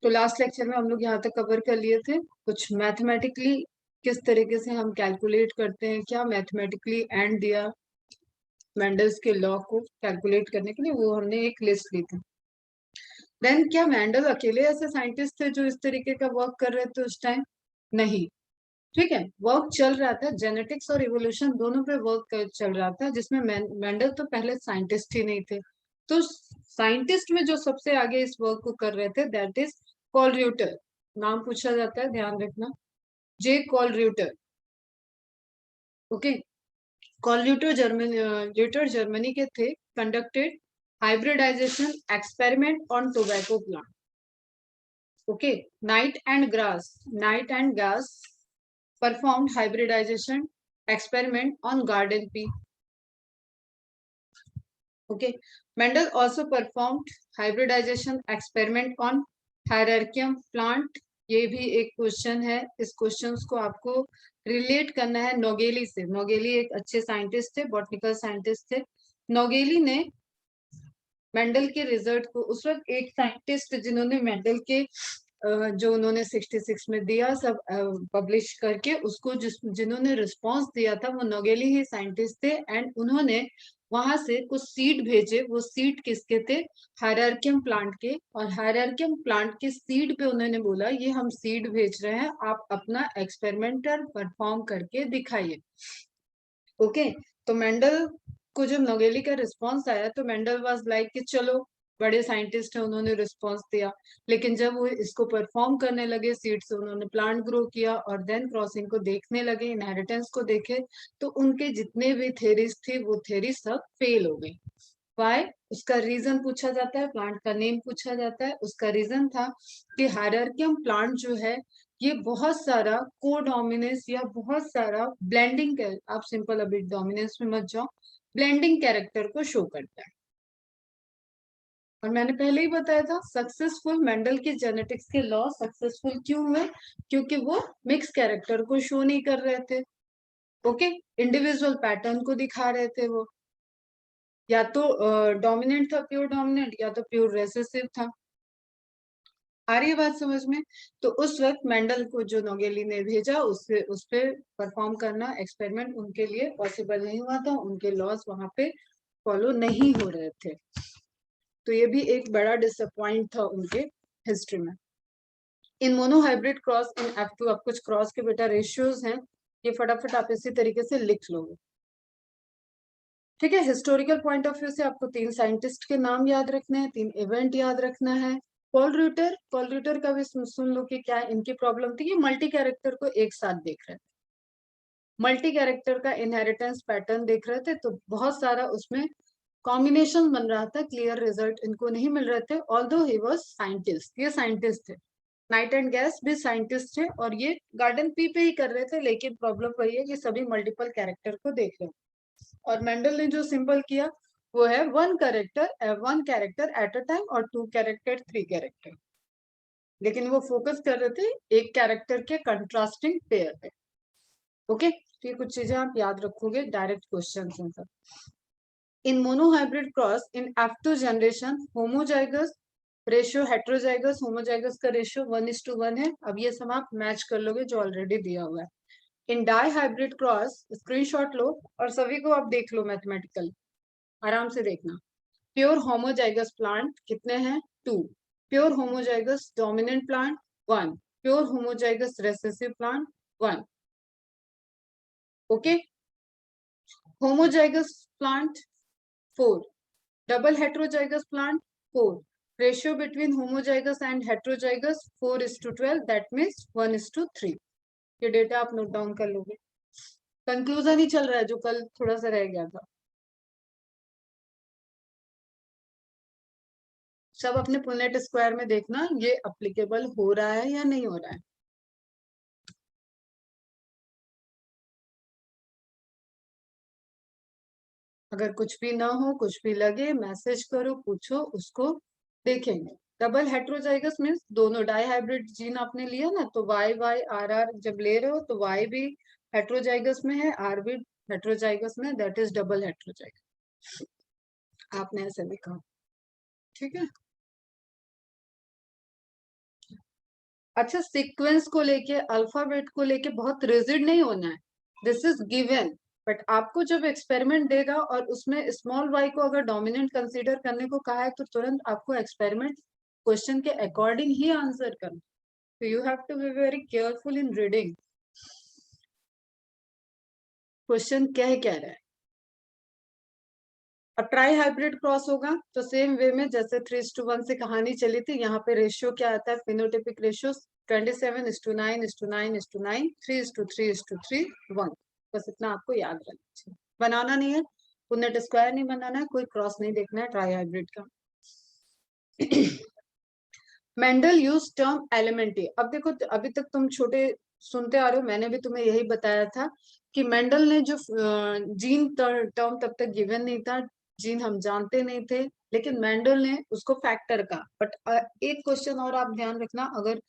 तो last lecture में हम लोग यहाँ तक कवर कर लिए थे कुछ मैथमेटिकली किस तरीके से हम कैलकुलेट करते हैं, क्या मैथमेटिकली एंड दिया मेंडल्स के लॉ को कैलकुलेट करने के लिए, वो हमने एक लिस्ट ली थी। देन क्या मेंडल अकेले ऐसे साइंटिस्ट थे जो इस तरीके का वर्क कर रहे थे उस टाइम? नहीं, ठीक है, वर्क चल रहा था, जेनेटिक्स और इवोल्यूशन दोनों पे वर्क चल रहा था, जिसमें मेंडल तो पहले साइंटिस्ट ही नहीं थे। तो साइंटिस्ट में जो सबसे आगे इस वर्क को कर रहे थे दैट इज कॉल र्यूटर। नाम पूछा जाता है, ध्यान रखना, J Koelreuter. Okay, Koelreuter Germany के थे। Conducted hybridization experiment on tobacco plant. Okay, Knight and Goss performed hybridization experiment on garden pea. Okay, Mendel also performed hybridization experiment on Hyraceum plant. ये भी एक question है, इस question को आपको relate करना है नोगेली से। नोगेली एक अच्छे साइंटिस्ट थे, बॉटनिकल साइंटिस्ट थे। नोगेली ने मेंडल के रिजल्ट को, उस वक्त एक साइंटिस्ट जिन्होंने मेंडल के जो उन्होंने 66 में दिया सब पब्लिश करके, उसको जिन्होंने रिस्पांस दिया था वो नोगेली ही साइंटिस्ट थे। एंड उन्होंने वहां से कुछ सीड भेजे। वो सीड किसके थे? हायरार्कियम प्लांट के। और हायरार्कियम प्लांट के सीड पे उन्होंने बोला ये हम सीड भेज रहे हैं, आप अपना एक्सपेरिमेंटल परफॉर्म करके दिखाइए। ओके, तो मेंडल को जब नोगेली का रिस्पांस आया तो मेंडल वाज लाइक कि चलो, बड़े साइंटिस्ट हैं, उन्होंने रिस्पांस दिया। लेकिन जब वो इसको परफॉर्म करने लगे, सीड से उन्होंने प्लांट ग्रो किया और देन क्रॉसिंग को देखने लगे, इनहेरिटेंस को देखे, तो उनके जितने भी थेरीज थी वो थेरी सब फेल हो गई। वाई? उसका रीजन पूछा जाता है, प्लांट का नेम पूछा जाता है। उसका रीजन था कि हायरार्कियम प्लांट जो है ये बहुत सारा कोडोमिनेंस या बहुत सारा ब्लेंडिंग, आप सिंपल अभी डोमिनेंस में मत जाओ, ब्लेंडिंग कैरेक्टर को शो करता है। और मैंने पहले ही बताया था सक्सेसफुल मेंडल के जेनेटिक्स के लॉ सक्सेसफुल क्यों हुए? क्योंकि वो मिक्स कैरेक्टर को शो नहीं कर रहे थे। ओके, इंडिविजुअल पैटर्न को दिखा रहे थे वो, या तो डोमिनेंट था प्योर डोमिनेंट, या तो प्योर रेसेसिव था। आ रही है बात समझ में? तो उस वक्त मेंडल को जो नोगेली ने भेजा उससे उस पे परफॉर्म करना एक्सपेरिमेंट उनके लिए पॉसिबल नहीं हुआ था, उनके लॉज वहां पे फॉलो नहीं हो रहे थे। तो ये भी एक बड़ा डिसअपॉइंट था उनके हिस्ट्री में। इन मोनोहाइब्रिड क्रॉस इन F2, अब कुछ क्रॉस के बेटा रेशियोज हैं, ये फटाफट आप इसी तरीके से लिख लोगे। ठीक है, हिस्टोरिकल पॉइंट ऑफ व्यू से आपको 3 साइंटिस्ट के नाम याद रखने हैं, 3 इवेंट याद रखना है। कॉल र्यूटर का भी सुन लो कि क्या इनकी प्रॉब्लम थी। ये मल्टी कैरेक्टर को एक साथ देख रहे थे, मल्टी कैरेक्टर का इनहेरिटेंस पैटर्न देख रहे थे, तो बहुत सारा उसमें कॉम्बिनेशन बन रहा था, क्लियर रिजल्ट इनको नहीं मिल रहे थे। ऑल्दो ही वाज साइंटिस्ट, ये साइंटिस्ट थे। नाइट एंड गैस भी साइंटिस्ट थे और ये गार्डन पी पे ही कर रहे थे, लेकिन प्रॉब्लम वही है कि सभी मल्टीपल कैरेक्टर को देख रहे हैं। और मेंडल ने जो सिंबल किया वो है one character at a time और 2 कैरेक्टर 3 कैरेक्टर, लेकिन वो फोकस कर रहे थे एक कैरेक्टर के कंट्रास्टिंग पेयर पे। ओके, तो ये कुछ चीजें आप याद रखोगे, डायरेक्ट क्वेश्चन हैं सब। इन monohybrid cross in F2 generation homozygous ratio heterozygous homozygous का रेशियो 1:1 है। अब ये सब आप मैच कर लोगे जो ऑलरेडी दिया हुआ है। इन डाई हाइब्रिड क्रॉस, स्क्रीनशॉट लो और सभी को आप देख लो मैथमेटिकल, आराम से देखना। प्योर होमोजाइगस प्लांट कितने हैं? 2। Pure homozygous dominant plant 1। Pure homozygous recessive plant 1। Okay, homozygous plant 4। Double heterozygous plant 4। Ratio between homozygous and heterozygous 4:12, that means 1:3। ये डेटा आप नोट डाउन कर लोगे। कंक्लूजन ही चल रहा है जो कल थोड़ा सा रह गया था। सब अपने पुनेट स्क्वायर में देखना ये अप्लीकेबल हो रहा है या नहीं हो रहा है। अगर कुछ भी ना हो, कुछ भी लगे, मैसेज करो, पूछो, उसको देखेंगे। डबल हेट्रोजाइगस मीन्स दोनों डाई हाइब्रिड जीन आपने लिया ना, तो वाई वाई आर आर जब ले रहे हो तो वाई भी हेट्रोजाइगस में है, आर भी हेट्रोजाइगस में, दैट इज डबल हेट्रोजाइगस। आपने ऐसे लिखा, ठीक है। अच्छा, सीक्वेंस को लेके, अल्फाबेट को लेके बहुत रिजिड नहीं होना है, दिस इज गिवन। बट आपको जब एक्सपेरिमेंट देगा और उसमें स्मॉल वाई को अगर डोमिनेंट कंसीडर करने को कहा है तो तुरंत आपको एक्सपेरिमेंट क्वेश्चन के अकॉर्डिंग ही आंसर करना। तो you have to be very careful in reading question क्या रहा है। अब ट्राई हाइब्रिड क्रॉस होगा तो सेम वे में जैसे 3:1 से कहानी चली थी, यहाँ पे रेशियो क्या आता है, फिनोटिपिक रेशियो 27:9:9:9 3:3:3:1। बस इतना आपको याद रखना चाहिए, बनाना नहीं है, पुनेट स्क्वायर नहीं बनाना है, कोई क्रॉस नहीं देखना है ट्राई हाइब्रिड का। Mendel use term elementary. अब देखो, अभी तक तुम छोटे सुनते आ रहे हो, मैंने भी तुम्हें यही बताया था कि मेंडल ने जो जीन टर्म तब तक गिवन नहीं था, जीन हम जानते नहीं थे, लेकिन मेंडल ने उसको फैक्टर का। बट एक क्वेश्चन और आप ध्यान रखना, अगर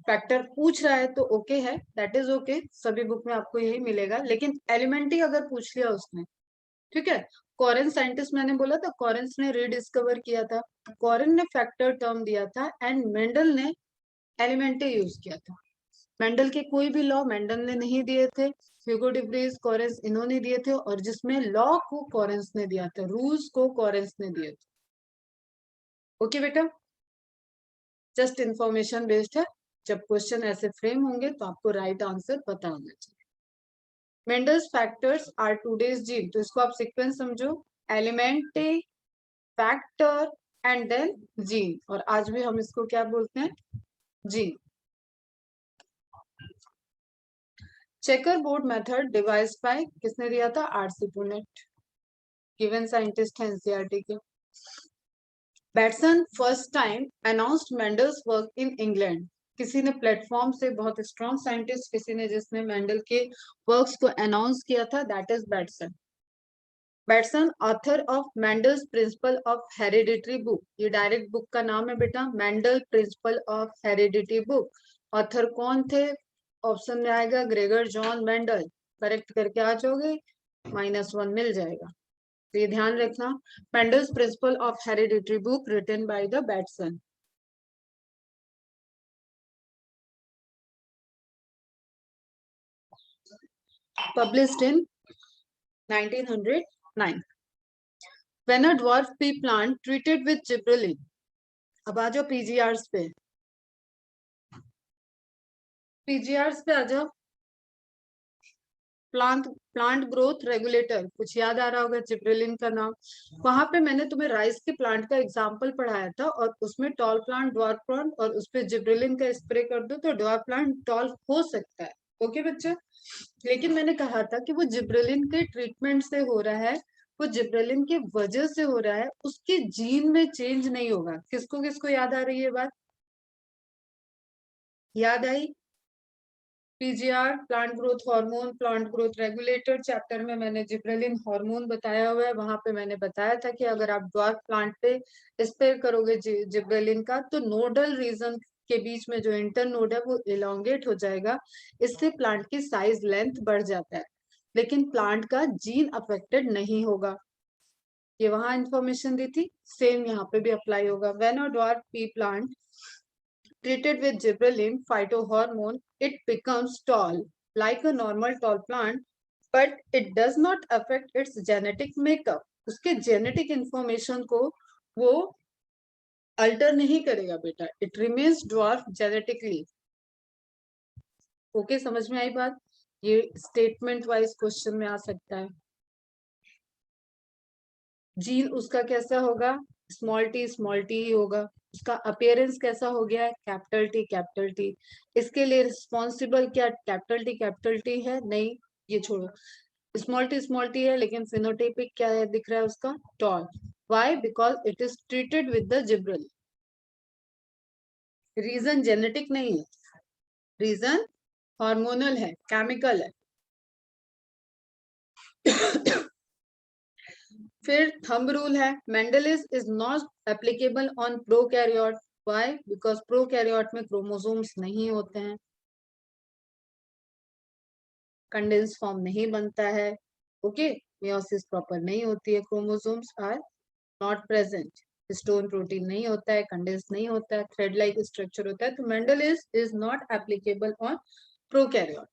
फैक्टर पूछ रहा है तो ओके है, दैट इज ओके, सभी बुक में आपको यही मिलेगा, लेकिन एलिमेंट्री अगर पूछ लिया उसने, ठीक है। कॉरेन साइंटिस्ट मैंने बोला था, कॉरेंस ने रीडिस्कवर किया था, कॉरेन ने फैक्टर टर्म दिया था एंड मेंडल ने एलिमेंट्री यूज किया था। मेंडल के कोई भी लॉ मेंडल ने नहीं दिए थे, ह्यूगो डिब्रीज, कॉरेंस इन्होंने दिए थे, और जिसमें लॉ को कॉरेंस ने दिया था, रूल्स को कॉरेंस ने दिए थे। ओके बेटा, जस्ट इंफॉर्मेशन बेस्ड है, जब क्वेश्चन ऐसे फ्रेम होंगे तो आपको राइट आंसर पता होना चाहिए। Mendel's factors are today's gene, तो इसको आप सीक्वेंस समझो, elementary, factor and then gene, और आज भी हम इसको क्या बोलते हैं, gene. Checkerboard method devise by किसने दिया था, आरसी पुनेट, गिवन साइंटिस्ट है एनसीईआरटी के। Bateson first time announced Mendel's work in England, किसी ने प्लेटफॉर्म से, बहुत स्ट्रॉन्ग साइंटिस्ट किसी ने जिसने मेंडल के वर्क्स को अनाउंस किया था, that is Bateson. Bateson author of Mendel's principle of hereditary book, ये डायरेक्ट बुक का नाम है बेटा, Mendel principal of hereditary book. Author कौन थे, ऑप्शन में आएगा ग्रेगर जॉन मेंडल, करेक्ट करके आ जाओगे, -1 मिल जाएगा, तो ये ध्यान रखना। Mendel's principle of hereditary book written by the Bateson. published in 1909। When a dwarf pea plant treated with gibberellin, अब आ जाओ पीजीआर्स पे, पीजीआर्स पे आ जाओ। प्लांट ग्रोथ रेगुलेटर, कुछ याद आ रहा होगा जिब्रेलिन का नाम। वहां पे मैंने तुम्हें राइस के प्लांट का एग्जांपल पढ़ाया था, और उसमें टॉल प्लांट, ड्वार्फ प्लांट, और उस पे जिब्रेलिन का स्प्रे कर दो तो ड्वार्फ प्लांट टॉल हो सकता है। ओके बच्चे, लेकिन मैंने कहा था कि वो जिब्रेलिन के ट्रीटमेंट से हो रहा है, वो जिब्रेलिन की वजह से हो रहा है, उसके जीन में चेंज नहीं होगा। किसको किसको याद आ रही है बात, याद आई? PGR, plant growth hormone, plant growth regulator chapter में मैंने जिब्रेलिन हार्मोन बताया हुआ है, वहां पे मैंने बताया था कि अगर आप ड्वार्फ प्लांट पे स्प्रे करोगे जिब्रेलिन का, तो नोडल रीजन के बीच में जो इंटर नोड है वो इलोंगेट हो जाएगा, इससे प्लांट की साइज लेंथ बढ़ जाता है, लेकिन प्लांट का जीन अफेक्टेड नहीं होगा। ये वहां इंफॉर्मेशन दी थी, सेम यहाँ पे भी अप्लाई होगा। When a dwarf P plant treated with gibberellin phytohormone, it becomes tall, like a normal tall plant, but it does not affect its genetic makeup. उसके genetic information को वो अल्टर नहीं करेगा बेटा, it remains dwarf genetically. Okay, समझ में आई बात? ये स्टेटमेंट वाइज क्वेश्चन में आ सकता है। जीन उसका कैसा होगा, स्मॉल टी ही होगा। उसका अपियरेंस कैसा हो गया है, कैपिटल टी। इसके लिए रिस्पॉन्सिबल क्या कैपिटल टी है, नहीं, ये छोड़ो, स्मॉल टी है, लेकिन फिनोटाइपिक क्या है दिख रहा है उसका, tall. Why, because it is treated with the gibberellin. Reason genetic नहीं है, रीजन हार्मोनल है, केमिकल है। फिर थंब रूल है, Mendelism is not applicable on prokaryote. Why, because prokaryote में क्रोमोसोम्स नहीं होते हैं, कंडेंस फॉर्म नहीं बनता है, ओके, मियोसिस प्रॉपर नहीं होती है, chromosomes are not present. Stone protein नहीं होता है, कंडेंस नहीं होता है, थ्रेड लाइक स्ट्रक्चर होता है, तो Mendel is not applicable on prokaryote.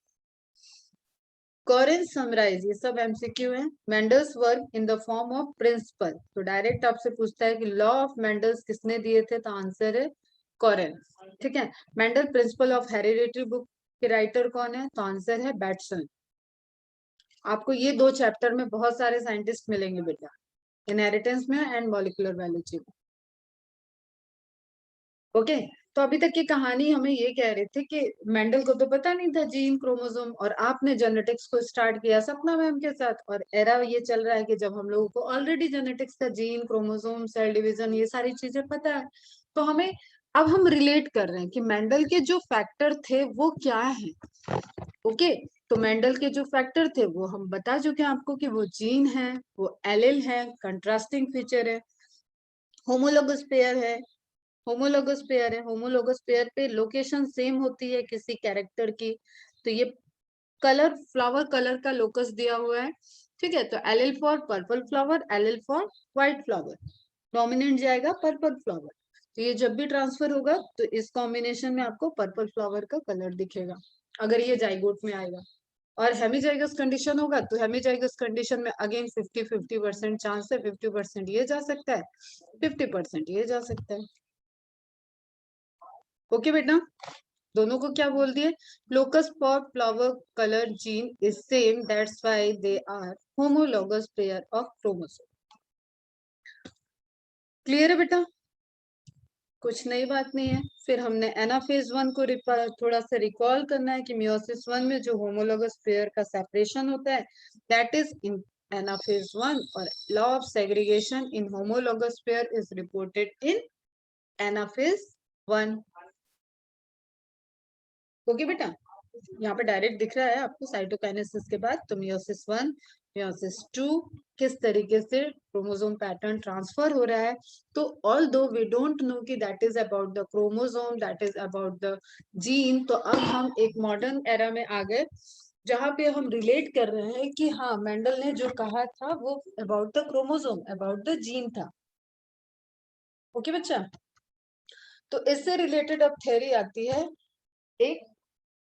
Correns summarize, ये सब एमसीक्यू है। Mendel's work in the form of principle, तो डायरेक्ट आपसे पूछता है कि लॉ ऑफ मेंडल्स किसने दिए थे, तो आंसर है कॉरेंस। ठीक है। Mendel principal of hereditary book के राइटर कौन है, तो आंसर है बैटसन। आपको ये दो चैप्टर में बहुत सारे साइंटिस्ट मिलेंगे बेटा, इनहेरिटेंस में एंड मॉलिक्यूलर बायोलॉजी में। ओके, तो अभी तक की कहानी हमें ये कह रहे थे कि मेंडल को तो पता नहीं था जीन क्रोमोसोम, और आपने जेनेटिक्स को स्टार्ट किया सपना मैम के साथ, और एरा ये चल रहा है कि जब हम लोगों को ऑलरेडी जेनेटिक्स का जीन क्रोमोसोम सेल डिवीजन ये सारी चीजें पता है, तो हमें अब हम रिलेट कर रहे हैं कि मेंडल के जो फैक्टर थे वो क्या है। ओके, तो मेंडल के जो फैक्टर थे वो हम बता चुके हैं आपको कि वो जीन है, वो एलिल है, कंट्रास्टिंग फीचर है, होमोलोगस पेयर है, होमोलोगस पेयर है, होमोलोगस पेयर पे लोकेशन सेम होती है किसी कैरेक्टर की, तो ये कलर फ्लावर कलर का लोकस दिया हुआ है। ठीक है, तो allele for purple flower, allele for white flower, dominant जाएगा पर्पल फ्लावर, तो ये जब भी ट्रांसफर होगा तो इस कॉम्बिनेशन में आपको पर्पल फ्लावर का कलर दिखेगा अगर ये जाइगोट में आएगा। और हेमीजाइगस कंडीशन होगा तो हेमीजाइगस कंडीशन में अगेन 50-50% चांस है, 50% ये जा सकता है, 50% ये जा सकता है। ओके बेटा, दोनों को क्या बोल दिए, locus for flower colour gene is same, that's why they are homologous pair of chromosome. Clear है बेटा, कुछ नई बात नहीं है। फिर हमने एनाफेज 1 को थोड़ा सा रिकॉल करना है कि मियोसिस 1 में जो होमोलोगस पेयर का सेपरेशन होता है दैट इज इन एनाफेज 1, और law of segregation in homologous pair is reported in anaphase 1। Okay बेटा, यहाँ पे डायरेक्ट दिख रहा है आपको साइटोकाइनेसिस के बाद, तो मियोसिस 1 मियोसिस 2 किस तरीके से क्रोमोसोम पैटर्न ट्रांसफर हो रहा है। तो ऑल दो वी डोंट नो कि that is about the chromosome, that is about the gene, तो अब हम एक मॉडर्न एरा में आ गए जहां पे हम रिलेट कर रहे हैं कि हाँ मेंडल ने जो कहा था वो about the chromosome about the gene था। ओके बच्चा, तो इससे रिलेटेड अब थ्योरी आती है एक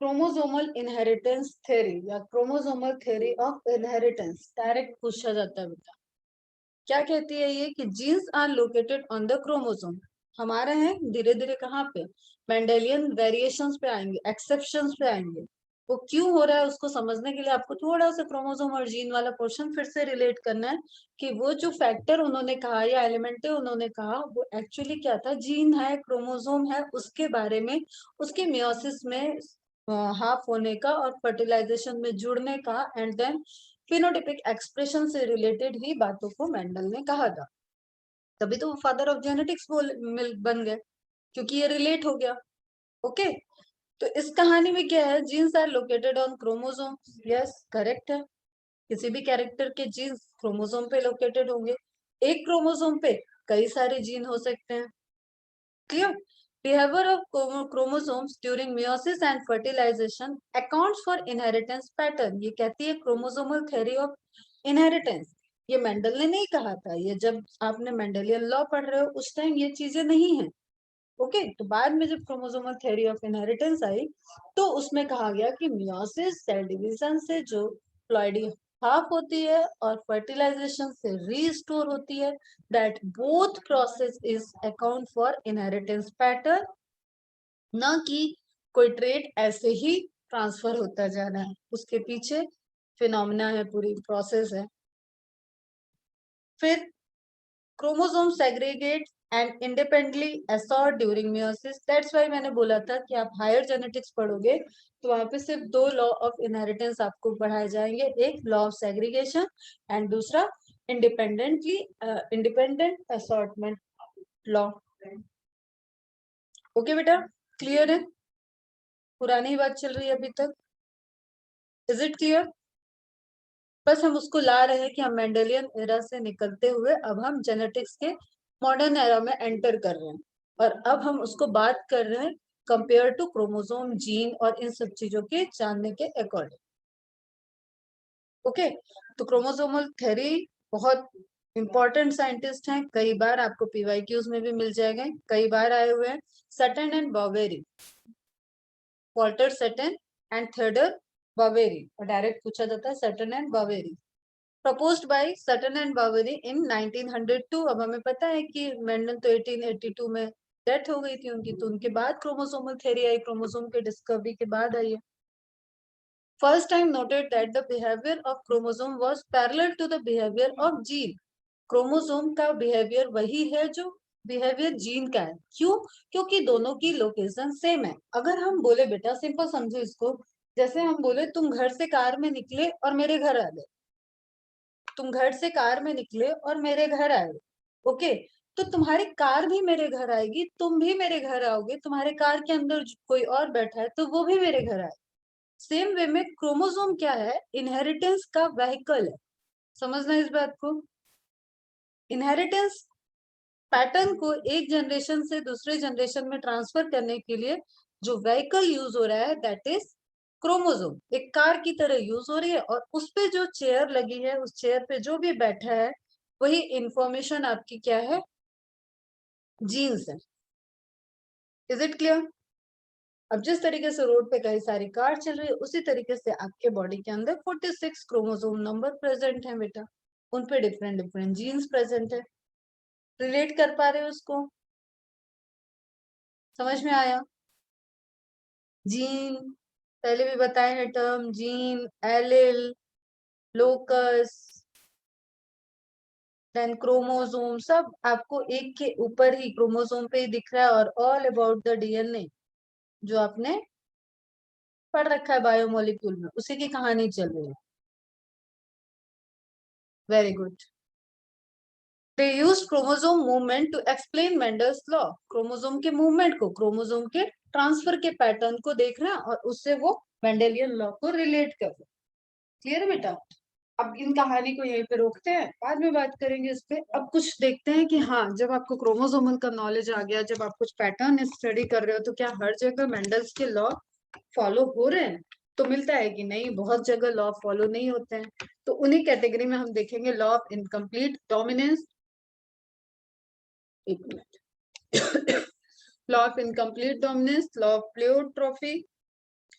क्रोमोसोमल इनहेरिटेंस थ्योरी या chromosomal theory of inheritance, direct पूछा जाता है बेटा। क्या कहती है ये कि genes are located on the chromosome, हमारे हैं धीरे धीरे कहाँ पे, मेंडेलियन वेरिएशंस पे आएंगे, एक्सेप्शंस पे आएंगे। वो क्यों हो रहा है उसको समझने के लिए आपको थोड़ा सा क्रोमोसोम और जीन वाला पोर्शन फिर से रिलेट करना है कि वो जो फैक्टर उन्होंने कहा या एलिमेंट उन्होंने कहा वो एक्चुअली क्या था, जीन है, क्रोमोसोम है, उसके बारे में, उसके मियोसिस में हाफ होने का और फर्टिलाइजेशन में जुड़ने का, एंड देन फिनोटिपिक एक्सप्रेशन से रिलेटेड ही बातों को मेंडल ने कहा था। तभी तो वो फादर ऑफ जेनेटिक्स बन गए, क्योंकि ये रिलेट हो गया। ओके, तो इस कहानी में क्या है, genes are located on chromosome, yes correct है, किसी भी कैरेक्टर के जीन्स क्रोमोसोम पे लोकेटेड होंगे, एक क्रोमोसोम पे कई सारे जीन हो सकते हैं। Clear, behavior of chromosomes during meiosis and fertilization accounts for inheritance pattern, ये कहती है chromosomal theory of inheritance। ये मेंडल ने नहीं कहा था, ये जब आपने मेंडेलियन लॉ पढ़ रहे हो उस टाइम ये चीजें नहीं है। ओके, तो बाद में जब क्रोमोसोमल थ्योरी ऑफ इनहेरिटेंस आई तो उसमें कहा गया कि मियोसिस सेल डिवीजन से जो प्लॉइडी हाफ होती है और फर्टिलाइजेशन से रीस्टोर होती है, that both process is account for inheritance pattern, न कि कोई ट्रेट ऐसे ही ट्रांसफर होता जा रहा है, उसके पीछे फिनोमिना है, पूरी प्रोसेस है। फिर chromosome segregate and independently assort during meiosis, that's why मैंने बोला था कि आप हायर जेनेटिक्स पढ़ोगे तो वहां पे सिर्फ दो लॉ ऑफ इनहेरिटेंस आपको पढ़ाए जाएंगे, एक लॉ ऑफ सेग्रीगेशन एंड दूसरा इंडिपेंडेंट असॉर्टमेंट लॉ। ओके बेटा, क्लियर है, पुरानी बात चल रही है अभी तक, इज इट क्लियर? बस हम उसको ला रहे हैं कि हम मेंडेलियन एरा से निकलते हुए अब हम जेनेटिक्स के मॉडर्न एरा में एंटर कर रहे हैं, और अब हम उसको बात कर रहे हैं कंपेयर टू क्रोमोसोम, जीन और इन सब चीजों के जानने के अकॉर्डिंग। ओके, तो क्रोमोसोमल थ्योरी बहुत इंपॉर्टेंट साइंटिस्ट हैं, कई बार आपको पीवाईक्यूज में भी मिल जाएगा, कई बार आए हुए हैं। Sutton and Boveri, Walter Sutton and Theodor Boveri, और डायरेक्ट पूछा जाता है Sutton and Boveri. Proposed by Sutton and Boveri in 1902। अब हमें पता है कि मेंडल तो 1882 में डेथ हो गई थी उनकी, तो उनके बाद क्रोमोसोमल थ्योरी आई, क्रोमोसोम के डिस्कवरी के बाद आई है। First time noted that the behavior of chromosome was parallel to the behavior of gene. Chromosome का बिहेवियर वही है जो बिहेवियर जीन का है। क्यों? क्योंकि दोनों की लोकेशन सेम है। अगर हम बोले बेटा, सिंपल समझो इसको, जैसे हम बोले तुम घर से कार में निकले और मेरे घर आ गए, तुम घर से कार में निकले और मेरे घर आए, ओके, तो तुम्हारी कार भी मेरे घर आएगी, तुम भी मेरे घर आओगे, तुम्हारे कार के अंदर कोई और बैठा है तो वो भी मेरे घर आए। सेम वे में क्रोमोसोम क्या है? इनहेरिटेंस का व्हीकल है। समझना इस बात को। इनहेरिटेंस पैटर्न को एक जनरेशन से दूसरे जनरेशन में ट्रांसफर करने के लिए जो व्हीकल यूज हो रहा है दैट इज क्रोमोसोम। एक कार की तरह यूज हो रही है, और उस पे जो चेयर लगी है, उस चेयर पे जो भी बैठा है, वही इंफॉर्मेशन आपकी क्या है? जीन्स है। Is it clear? अब जिस तरीके से रोड पे कई सारी कार चल रही है, उसी तरीके से आपके बॉडी के अंदर 46 क्रोमोसोम नंबर प्रेजेंट है बेटा, उन पे डिफरेंट डिफरेंट जीन्स प्रेजेंट है। रिलेट कर पा रहे हो उसको? समझ में आया? जीन पहले भी बताए हैं term, gene, allele, locus, then chromosome, सब आपको एक के ऊपर ही क्रोमोसोम पे ही दिख रहा है, और ऑल अबाउट द डीएनए जो आपने पढ़ रखा है बायोमोलिक्यूल में, उसी की कहानी चल रही है। Very good. They used chromosome movement to explain Mendel's law. Chromosome के मूवमेंट को, क्रोमोसोम के ट्रांसफर के पैटर्न को देखना और उससे वो मेंडेलियन लॉ को रिलेट करना। क्लियर है बेटा? अब इन कहानी को यहीं पे रोकते हैं, बाद में बात करेंगे इस पे। अब कुछ देखते हैं कि हाँ, जब आपको क्रोमोसोमल का नॉलेज आ गया, जब आप कुछ पैटर्न स्टडी कर रहे हो, तो क्या हर जगह मेंडल्स के लॉ फॉलो हो रहे हैं? तो मिलता है कि नहीं, बहुत जगह लॉ फॉलो नहीं होते हैं। तो उन्हीं कैटेगरी में हम देखेंगे लॉ ऑफ इनकम्प्लीट डोमिनेंस, एक minute, law of incomplete dominance, law of pleiotropy,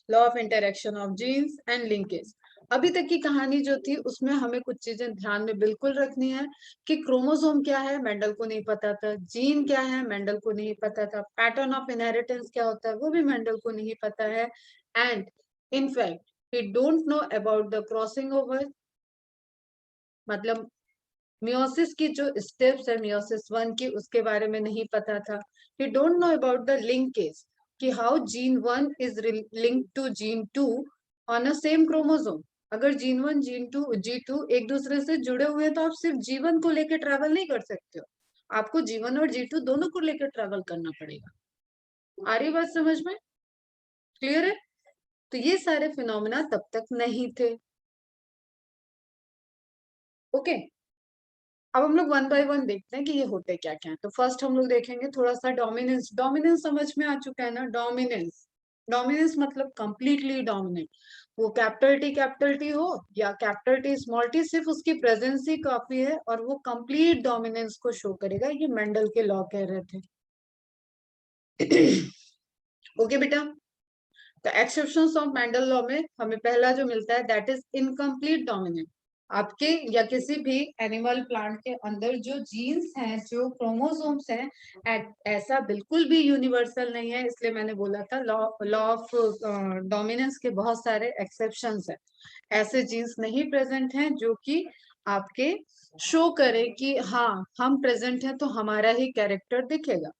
law of interaction of genes and linkage. अभी तक की कहानी जो थी उसमें हमें कुछ चीजें ध्यान में बिल्कुल रखनी है कि क्रोमोसोम क्या है मेंडल को नहीं पता था, जीन क्या है मेंडल को नहीं पता था, पैटर्न ऑफ इनहेरिटेंस क्या होता है वो भी मेंडल को नहीं पता है, and in fact he don't know about the crossing over, मतलब मियोसिस की जो स्टेप्स है मियोसिस 1 की, उसके बारे में नहीं पता था। He don't know about the linkage, कि how gene 1 is linked to gene 2 on a same chromosome. अगर जीन 1 जीन 2 G2 एक दूसरे से जुड़े हुए हैं, तो आप सिर्फ जीवन को लेकर ट्रेवल नहीं कर सकते हो, आपको जीवन और G2 दोनों को लेकर ट्रेवल करना पड़ेगा। आ रही बात समझ में? क्लियर है? तो ये सारे फिनोमेना तब तक नहीं थे। ओके, अब हम लोग वन बाय वन देखते हैं कि ये होते क्या क्या है। तो फर्स्ट हम लोग देखेंगे थोड़ा सा डोमिनेंस। डोमिनेंस समझ में आ चुका है ना? डोमिनेंस, डोमिनेंस मतलब कंप्लीटली डोमिनेट। वो कैपिटल टी हो या कैपिटल टी स्मॉल टी, सिर्फ उसकी प्रेजेंस ही काफी है और वो कंप्लीट डोमिनेंस को शो करेगा। ये मेंडल के लॉ कह रहे थे। ओके बेटा, तो एक्सेप्शंस ऑफ मेंडल लॉ में हमें पहला जो मिलता है दैट इज इनकम्प्लीट डोमिनेंस। आपके या किसी भी एनिमल प्लांट के अंदर जो जीन्स हैं, जो क्रोमोसोम्स हैं, ऐसा बिल्कुल भी यूनिवर्सल नहीं है। इसलिए मैंने बोला था लॉ ऑफ डोमिनेंस के बहुत सारे एक्सेप्शंस हैं। ऐसे जीन्स नहीं प्रेजेंट हैं जो कि आपके शो करे कि हाँ हम प्रेजेंट हैं तो हमारा ही कैरेक्टर दिखेगा,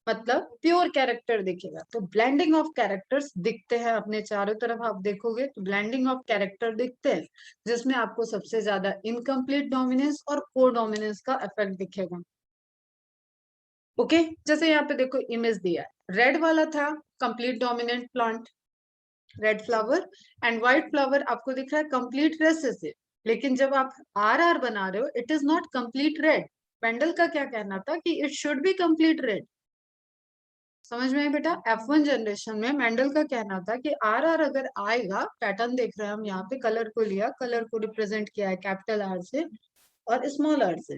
मतलब प्योर कैरेक्टर दिखेगा। तो ब्लेंडिंग ऑफ कैरेक्टर्स दिखते हैं अपने चारों तरफ, आप देखोगे तो ब्लेंडिंग ऑफ कैरेक्टर दिखते हैं, जिसमें आपको सबसे ज्यादा इनकम्प्लीट डोमिनेंस और को डोमिनेंस का इफेक्ट दिखेगा। ओके, जैसे यहाँ पे देखो इमेज दिया है, रेड वाला था complete dominant plant, red flower, and white flower आपको दिख रहा है कंप्लीट रेसेसिव। लेकिन जब आप आर बना रहे हो, it is not complete red. पेंडल का क्या कहना था कि it should be complete red. समझ में आए बेटा? F1 जनरेशन में मेंडल का कहना था कि आर अगर आएगा, पैटर्न देख रहे हैं हम यहाँ पे, कलर को लिया, कलर को रिप्रेजेंट किया है कैपिटल आर से और स्मॉल आर से।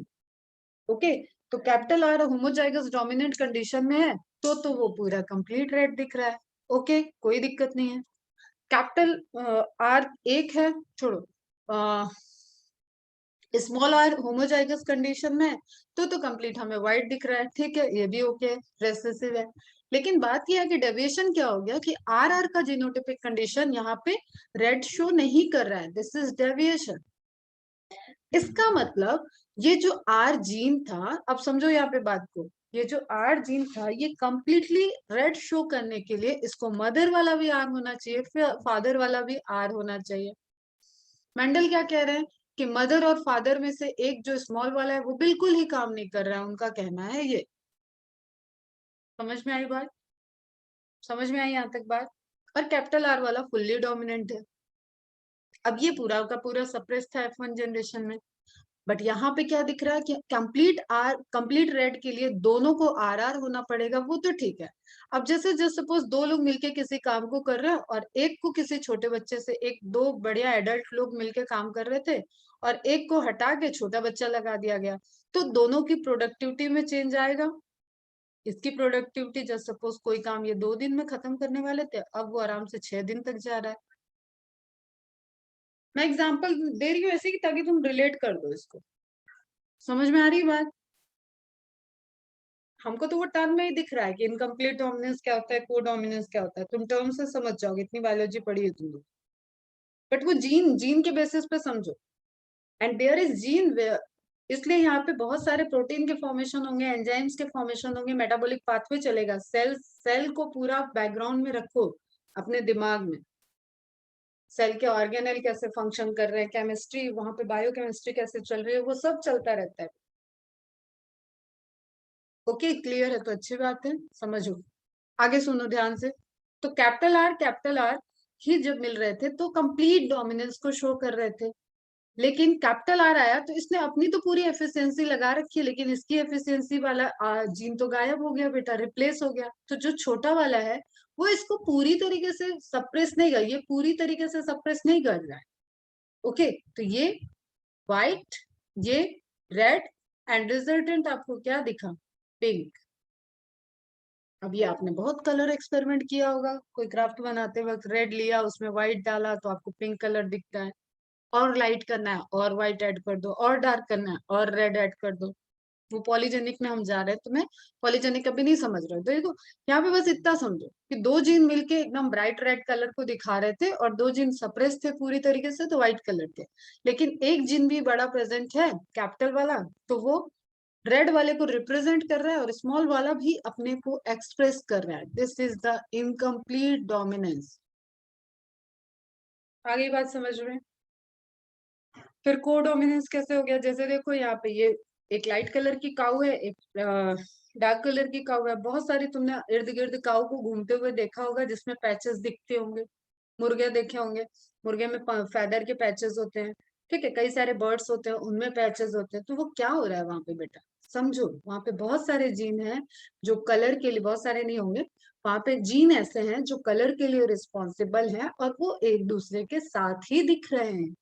ओके, तो capital R homozygous dominant condition में है तो वो पूरा कंप्लीट रेड दिख रहा है। ओके, कोई दिक्कत नहीं है। कैपिटल आर एक है, छोड़ो, स्मॉल आर होमोजाइगस कंडीशन में है तो कंप्लीट हमें व्हाइट दिख रहा है, ठीक है, ये भी ओके है, रेसेसिव है। लेकिन बात यह है कि डेविएशन क्या हो गया कि आर आर का जीनोटिपिक कंडीशन यहाँ पे रेड शो नहीं कर रहा है, दिस इज डेविएशन। इसका मतलब ये जो आर जीन था, अब समझो यहाँ पे बात को, ये जो आर जीन था ये कंप्लीटली रेड शो करने के लिए इसको मदर वाला भी आर होना चाहिए, फिर फादर वाला भी आर होना चाहिए। मेंडल क्या कह रहे हैं कि मदर और फादर में से एक जो स्मॉल वाला है वो बिल्कुल ही काम नहीं कर रहा है, उनका कहना है ये। समझ में आई बात? समझ में आई यहाँ तक बात? और कैपिटल आर वाला फुल्ली डोमिनेंट है। अब ये पूरा का पूरा सप्रेस था F1 जनरेशन में, बट यहाँ पे क्या दिख रहा है कि कंप्लीट रेड के लिए दोनों को आर आर होना पड़ेगा, वो तो ठीक है। अब जैसे जस्ट सपोज दो लोग मिलके किसी काम को कर रहे हैं और एक को किसी छोटे बच्चे से, एक दो बढ़िया एडल्ट लोग मिलके काम कर रहे थे और एक को हटा के छोटा बच्चा लगा दिया गया, तो दोनों की प्रोडक्टिविटी में चेंज आएगा। इसकी प्रोडक्टिविटी जस्ट सपोज कोई काम ये 2 दिन में खत्म करने वाले थे, अब वो आराम से 6 दिन तक जा रहा है। मैं एग्जाम्पल दे रही हूँ ऐसे कि ताकि तुम रिलेट कर दो इसको। समझ में आ रही है बात? हमको तो वो टर्म में ही दिख रहा है कि इनकम्प्लीट डोमिनेंस क्या होता है, को डोमिनेंस क्या होता है, तुम टर्म से समझ जाओगे, इतनी बायोलॉजी पढ़ी है तुम लोग। बट वो जीन जीन के बेसिस पे समझो, एंड देयर इज जीन, इसलिए यहाँ पे बहुत सारे प्रोटीन के फॉर्मेशन होंगे, एंजाइम्स के फॉर्मेशन होंगे, मेटाबॉलिक पाथवे चलेगा। सेल को पूरा बैकग्राउंड में रखो अपने दिमाग में, सेल के ऑर्गेनेल कैसे फंक्शन कर रहे हैं, केमिस्ट्री वहां पे बायोकेमिस्ट्री कैसे चल रही है, वो सब चलता रहता है। ओके, क्लियर है तो अच्छी बात है, समझो। आगे सुनो ध्यान से। तो कैपिटल आर ही जब मिल रहे थे तो कंप्लीट डोमिनेंस को शो कर रहे थे, लेकिन कैपिटल आर आया तो इसने अपनी तो पूरी एफिशिएंसी लगा रखी है, लेकिन इसकी एफिशिएंसी वाला जीन तो गायब हो गया बेटा, रिप्लेस हो गया। तो जो छोटा वाला है वो इसको पूरी तरीके से सप्रेस नहीं कर, ये पूरी तरीके से सप्रेस नहीं कर रहा है। ओके, तो ये व्हाइट, ये रेड, एंड रिजल्टेंट आपको क्या दिखा? पिंक। अब ये आपने बहुत कलर एक्सपेरिमेंट किया होगा, कोई क्राफ्ट बनाते वक्त रेड लिया उसमें व्हाइट डाला तो आपको पिंक कलर दिखता है, और लाइट करना है और व्हाइट ऐड कर दो, और डार्क करना है और रेड ऐड कर दो। वो पॉलीजेनिक में हम जा रहे हैं, तो मैं पॉलीजेनिक अभी नहीं समझ रहा हूँ, तो देखो यहाँ पे बस इतना समझो कि दो जीन मिलके एकदम ब्राइट रेड कलर को दिखा रहे थे और दो जीन सप्रेस थे पूरी तरीके से तो व्हाइट कलर थे, लेकिन एक जीन भी बड़ा प्रेजेंट है कैपिटल वाला, तो वो रेड वाले को रिप्रेजेंट कर रहा है और स्मॉल वाला भी अपने को एक्सप्रेस कर रहा है। This is the incomplete dominance. आगे बात समझ रहे हैं? फिर को डोमिनेंस कैसे हो गया? जैसे देखो यहाँ पे ये एक लाइट कलर की काऊ है, एक डार्क कलर की काऊ है, बहुत सारी तुमने इर्द गिर्द काऊ को घूमते हुए देखा होगा जिसमें पैचेस दिखते होंगे, मुर्गे देखे होंगे, मुर्गे में फेदर के पैचेस होते हैं, ठीक है, कई सारे बर्ड्स होते हैं उनमें पैचेस होते हैं, तो वो क्या हो रहा है वहां पे बेटा? समझो, वहां पे बहुत सारे जीन हैं जो कलर के लिए, बहुत सारे नहीं होंगे, वहां पे जीन ऐसे हैं जो कलर के लिए रिस्पॉन्सिबल हैं और वो एक दूसरे के साथ ही दिख रहे हैं,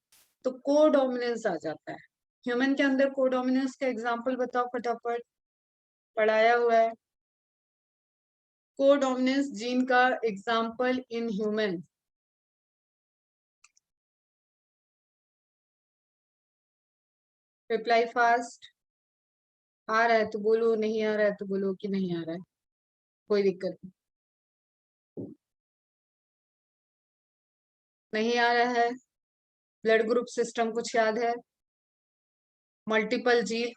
तो कोडोमिनेंस आ जाता है। ह्यूमन के अंदर कोडोमिनेंस का एग्जांपल बताओ फटाफट, पढ़ाया हुआ है। कोडोमिनेंस जीन का example in human. Reply fast. आ रहा है तो बोलो, नहीं आ रहा है तो बोलो कि नहीं आ रहा है, कोई दिक्कत नहीं। नहीं आ रहा है? ब्लड ग्रुप सिस्टम कुछ याद है? Multiple gene,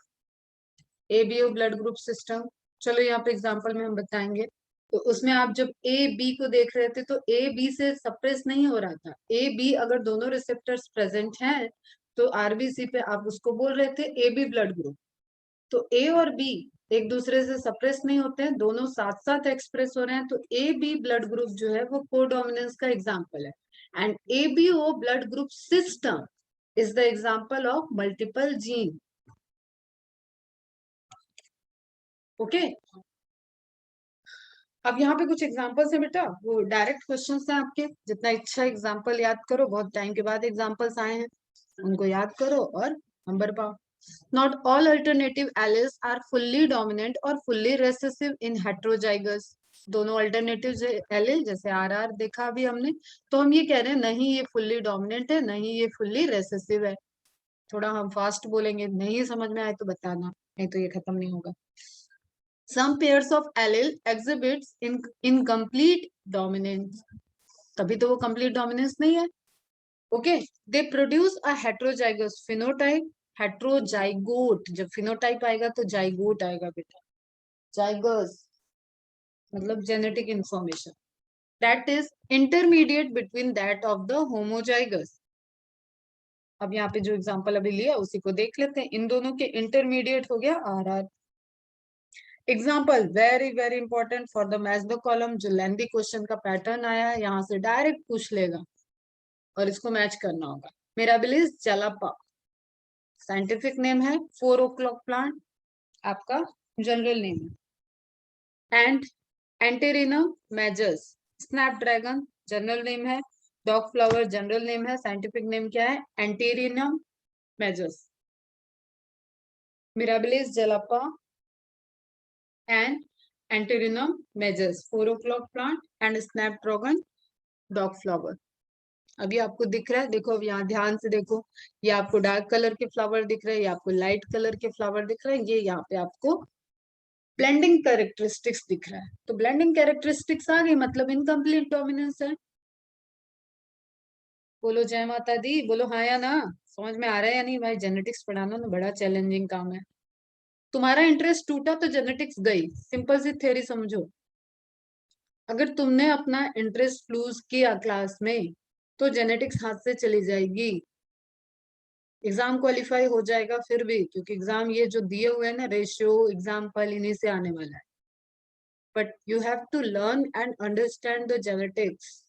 ABO blood group system. चलो यहाँ पे एग्जांपल में हम बताएंगे। तो उसमें आप जब ए बी को देख रहे थे तो ए बी से सप्रेस नहीं हो रहा था, ए बी अगर दोनों रिसेप्टर्स प्रेजेंट हैं तो आरबीसी पे आप उसको बोल रहे थे ए बी ब्लड ग्रुप। तो ए और बी एक दूसरे से सप्रेस नहीं होते हैं, दोनों साथ साथ एक्सप्रेस हो रहे हैं, तो ए बी ब्लड ग्रुप जो है वो कोडोमिनेंस का एग्जाम्पल है, and ABO blood group system is the example of multiple gene. Okay, अब यहाँ पे कुछ एग्जांपल्स है बेटा, वो डायरेक्ट क्वेश्चंस हैं आपके, जितना इच्छा एग्जांपल याद करो, बहुत टाइम के बाद एग्जांपल्स आए हैं, उनको याद करो और नंबर पाओ। Not all alternative alleles are fully dominant or fully recessive in heterozygous. दोनों अल्टरनेटिव एलिल जैसे आर देखा अभी हमने, तो हम ये कह रहे हैं नहीं ये फुल्ली डोमिनेंट है, नहीं ये फुल्ली रेसेसिव है। थोड़ा हम फास्ट बोलेंगे, नहीं समझ में आए तो बताना, नहीं तो ये खत्म नहीं होगा। Some pairs of allele exhibits incomplete dominance. तभी तो वो complete dominance नहीं है। Okay, they produce a heterozygous phenotype. Heterozygote, जब फिनोटाइप आएगा तो जाइगोट आएगा बेटा। जाइगस मतलब genetic information, that is intermediate between that of the homozygous. अब यहाँ पे जो एग्जांपल अभी लिया उसी को देख लेते हैं, इन दोनों के इंटरमीडिएट हो गया आर। Example very very important for the match the column, जो लेंथी क्वेश्चन का पैटर्न आया है यहाँ से डायरेक्ट पूछ लेगा और इसको मैच करना होगा। मिराबिलिस जलापा, साइंटिफिक नेम है, 4 o'clock प्लांट आपका जनरल नेम है। And Antirrhinum majus, snapdragon general name है। डॉग फ्लावर जनरल नेम है, साइंटिफिक नेम क्या है? Antirrhinum majus. Mirabilis jalapa and Antirrhinum majus, 4 o'clock plant and snapdragon dog flower. अभी आपको दिख रहा है, देखो अब यहाँ ध्यान से देखो, ये आपको डार्क कलर के फ्लावर दिख रहे हैं, ये आपको लाइट कलर के फ्लावर दिख रहे हैं, ये यहाँ पे आपको ब्लेंडिंग कैरेक्टरिस्टिक्स दिख रहा है। तो ब्लेंडिंग कैरेक्टरिस्टिक्स आ गई मतलब इनकम्प्लीट डोमिनेंस है। बोलो जय माता दी, बोलो हाँ या ना। समझ में आ रहा है या नहीं भाई? जेनेटिक्स पढ़ाना ना बड़ा चैलेंजिंग काम है। तुम्हारा इंटरेस्ट टूटा तो जेनेटिक्स गई, सिंपल सी थ्योरी समझो। अगर तुमने अपना इंटरेस्ट लूज किया क्लास में तो जेनेटिक्स हाथ से चली जाएगी। एग्जाम क्वालिफाई हो जाएगा फिर भी, क्योंकि एग्जाम ये जो दिए हुए हैं ना रेशियो एग्जाम्पल, इन्हीं से आने वाला है। But you have to learn and understand the genetics.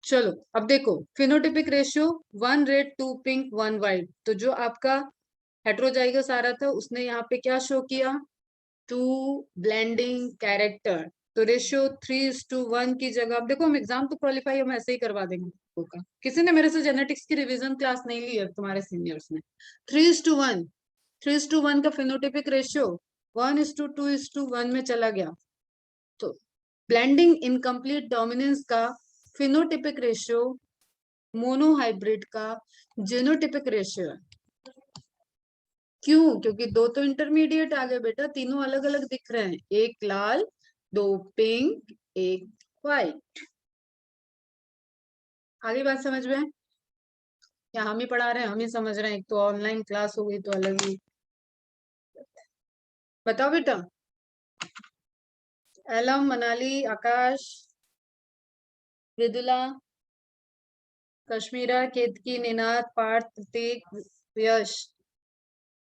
चलो अब देखो, phenotypic ratio 1 red 2 pink 1 white. तो जो आपका हेट्रोजाइगस आ रहा था उसने यहाँ पे क्या शो किया? 2 ब्लेंडिंग कैरेक्टर। तो रेशियो 3:1 की जगह, अब देखो हम एग्जाम तो क्वालिफाई हम ऐसे ही करवा देंगे का। किसी ने मेरे से जेनेटिक्स की रिवीजन क्लास नहीं ली है तुम्हारे सीनियर्स ने। 3:1, 3:1 का फिनोटिपिक रेशियो 1:2:1 में चला गया। तो ब्लेंडिंग इनकम्प्लीट डोमिनेंस का फिनोटिपिक रेशियो मोनोहाइब्रिड का जीनोटिपिक रेशियो है। क्यों? क्योंकि दो तो इंटरमीडिएट आ गए बेटा, तीनों अलग अलग दिख रहे हैं, एक लाल, 2 पिंक, 1 व्हाइट। आगे बात समझ में? या हम ही पढ़ा रहे हैं, हम ही समझ रहे हैं? एक तो ऑनलाइन क्लास हो गई तो अलग ही। बताओ बेटा। एलम, मनाली, आकाश, विदुला, कश्मीरा, केतकी, निनाद, पार्थ, प्रतीक, यश,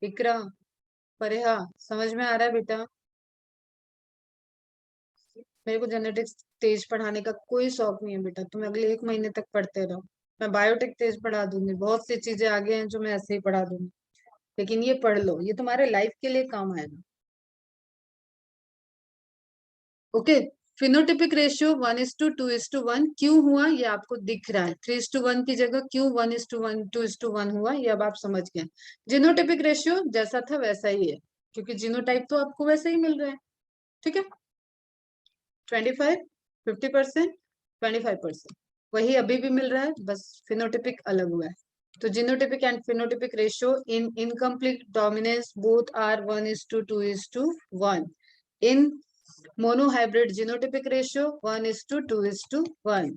विक्रम, फरेहा, समझ में आ रहा है बेटा? मेरे को जेनेटिक्स तेज पढ़ाने का कोई शौक नहीं है बेटा, तुम अगले 1 महीने तक पढ़ते रहो। मैं बायोटेक तेज पढ़ा दूंगी, बहुत सी चीजें आगे हैं जो मैं ऐसे ही पढ़ा दूंगी, लेकिन ये पढ़ लो, ये तुम्हारे लाइफ के लिए काम आएगा। ओके, फिनोटिपिक रेशियो 1:2:1 क्यों हुआ ये आपको दिख रहा है। 3:1 की जगह क्यों 1:1 2:1 हुआ ये अब आप समझ गए। जीनोटिपिक रेशियो जैसा था वैसा ही है, क्योंकि जीनोटाइप तो आपको वैसे ही मिल रहा है। ठीक है, 25, 50%, 25%, वही अभी भी मिल रहा है, बस फिनोटिपिक अलग हुआ है। तो genotypic and phenotypic ratio in incomplete dominance both are 1:2:1। In monohybrid genotypic ratio 1:2:1।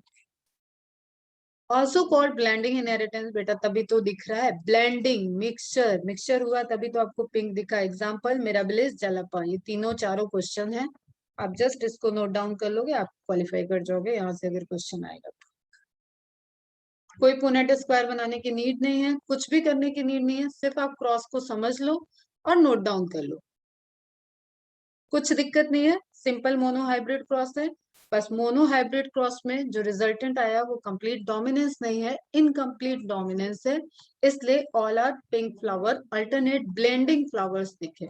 also called blending inheritance बेटा, तभी तो दिख रहा है blending, मिक्सचर, मिक्सचर हुआ तभी तो आपको पिंक दिखा। एग्जाम्पल मिराबिलिस जलापा, ये तीनों चारों क्वेश्चन है, आप जस्ट इसको नोट डाउन कर लोगे, आप क्वालिफाई कर जाओगे यहाँ से अगर क्वेश्चन आएगा तो। कोई पुनेट स्क्वायर बनाने की नीड नहीं है, कुछ भी करने की नीड नहीं है, सिर्फ आप क्रॉस को समझ लो और नोट डाउन कर लो, कुछ दिक्कत नहीं है। सिंपल मोनोहाइब्रिड क्रॉस है, बस मोनोहाइब्रिड क्रॉस में जो रिजल्टेंट आया वो कंप्लीट डोमिनेंस नहीं है, इनकम्प्लीट डोमिनेंस है, इसलिए all are pink flower, alternate blending flowers दिखे,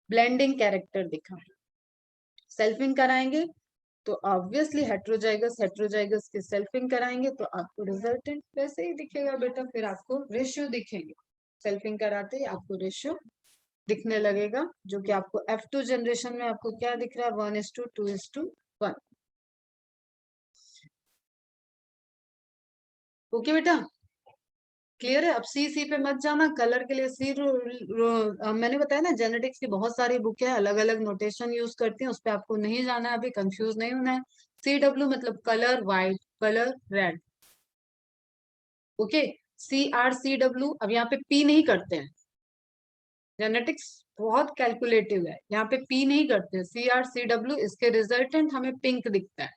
ब्लेंडिंग कैरेक्टर दिखा। सेल्फिंग कराएंगे तो ऑब्वियसली हेट्रोजाइगस हेट्रोजाइगस के सेल्फिंग कराएंगे तो आपको रिजल्टेंट वैसे ही दिखेगा बेटा, फिर आपको रेशियो दिखेंगे। सेल्फिंग कराते ही आपको रेशियो दिखने लगेगा, जो कि आपको F2 जनरेशन में आपको क्या दिख रहा है, 1:2:1। ओके बेटा, क्लियर है। अब सी पे मत जाना, कलर के लिए मैंने बताया ना जेनेटिक्स की बहुत सारी बुक है, अलग अलग नोटेशन यूज करती हैं, उस पर आपको नहीं जाना है, अभी कंफ्यूज नहीं होना है। CW मतलब colour white, colour red. Okay, CRCW, अब यहाँ पे पी नहीं करते हैं, जेनेटिक्स बहुत कैलकुलेटिव है, यहाँ पे पी नहीं करते हैं। CRCW, इसके रिजल्टेंट हमें पिंक दिखता है,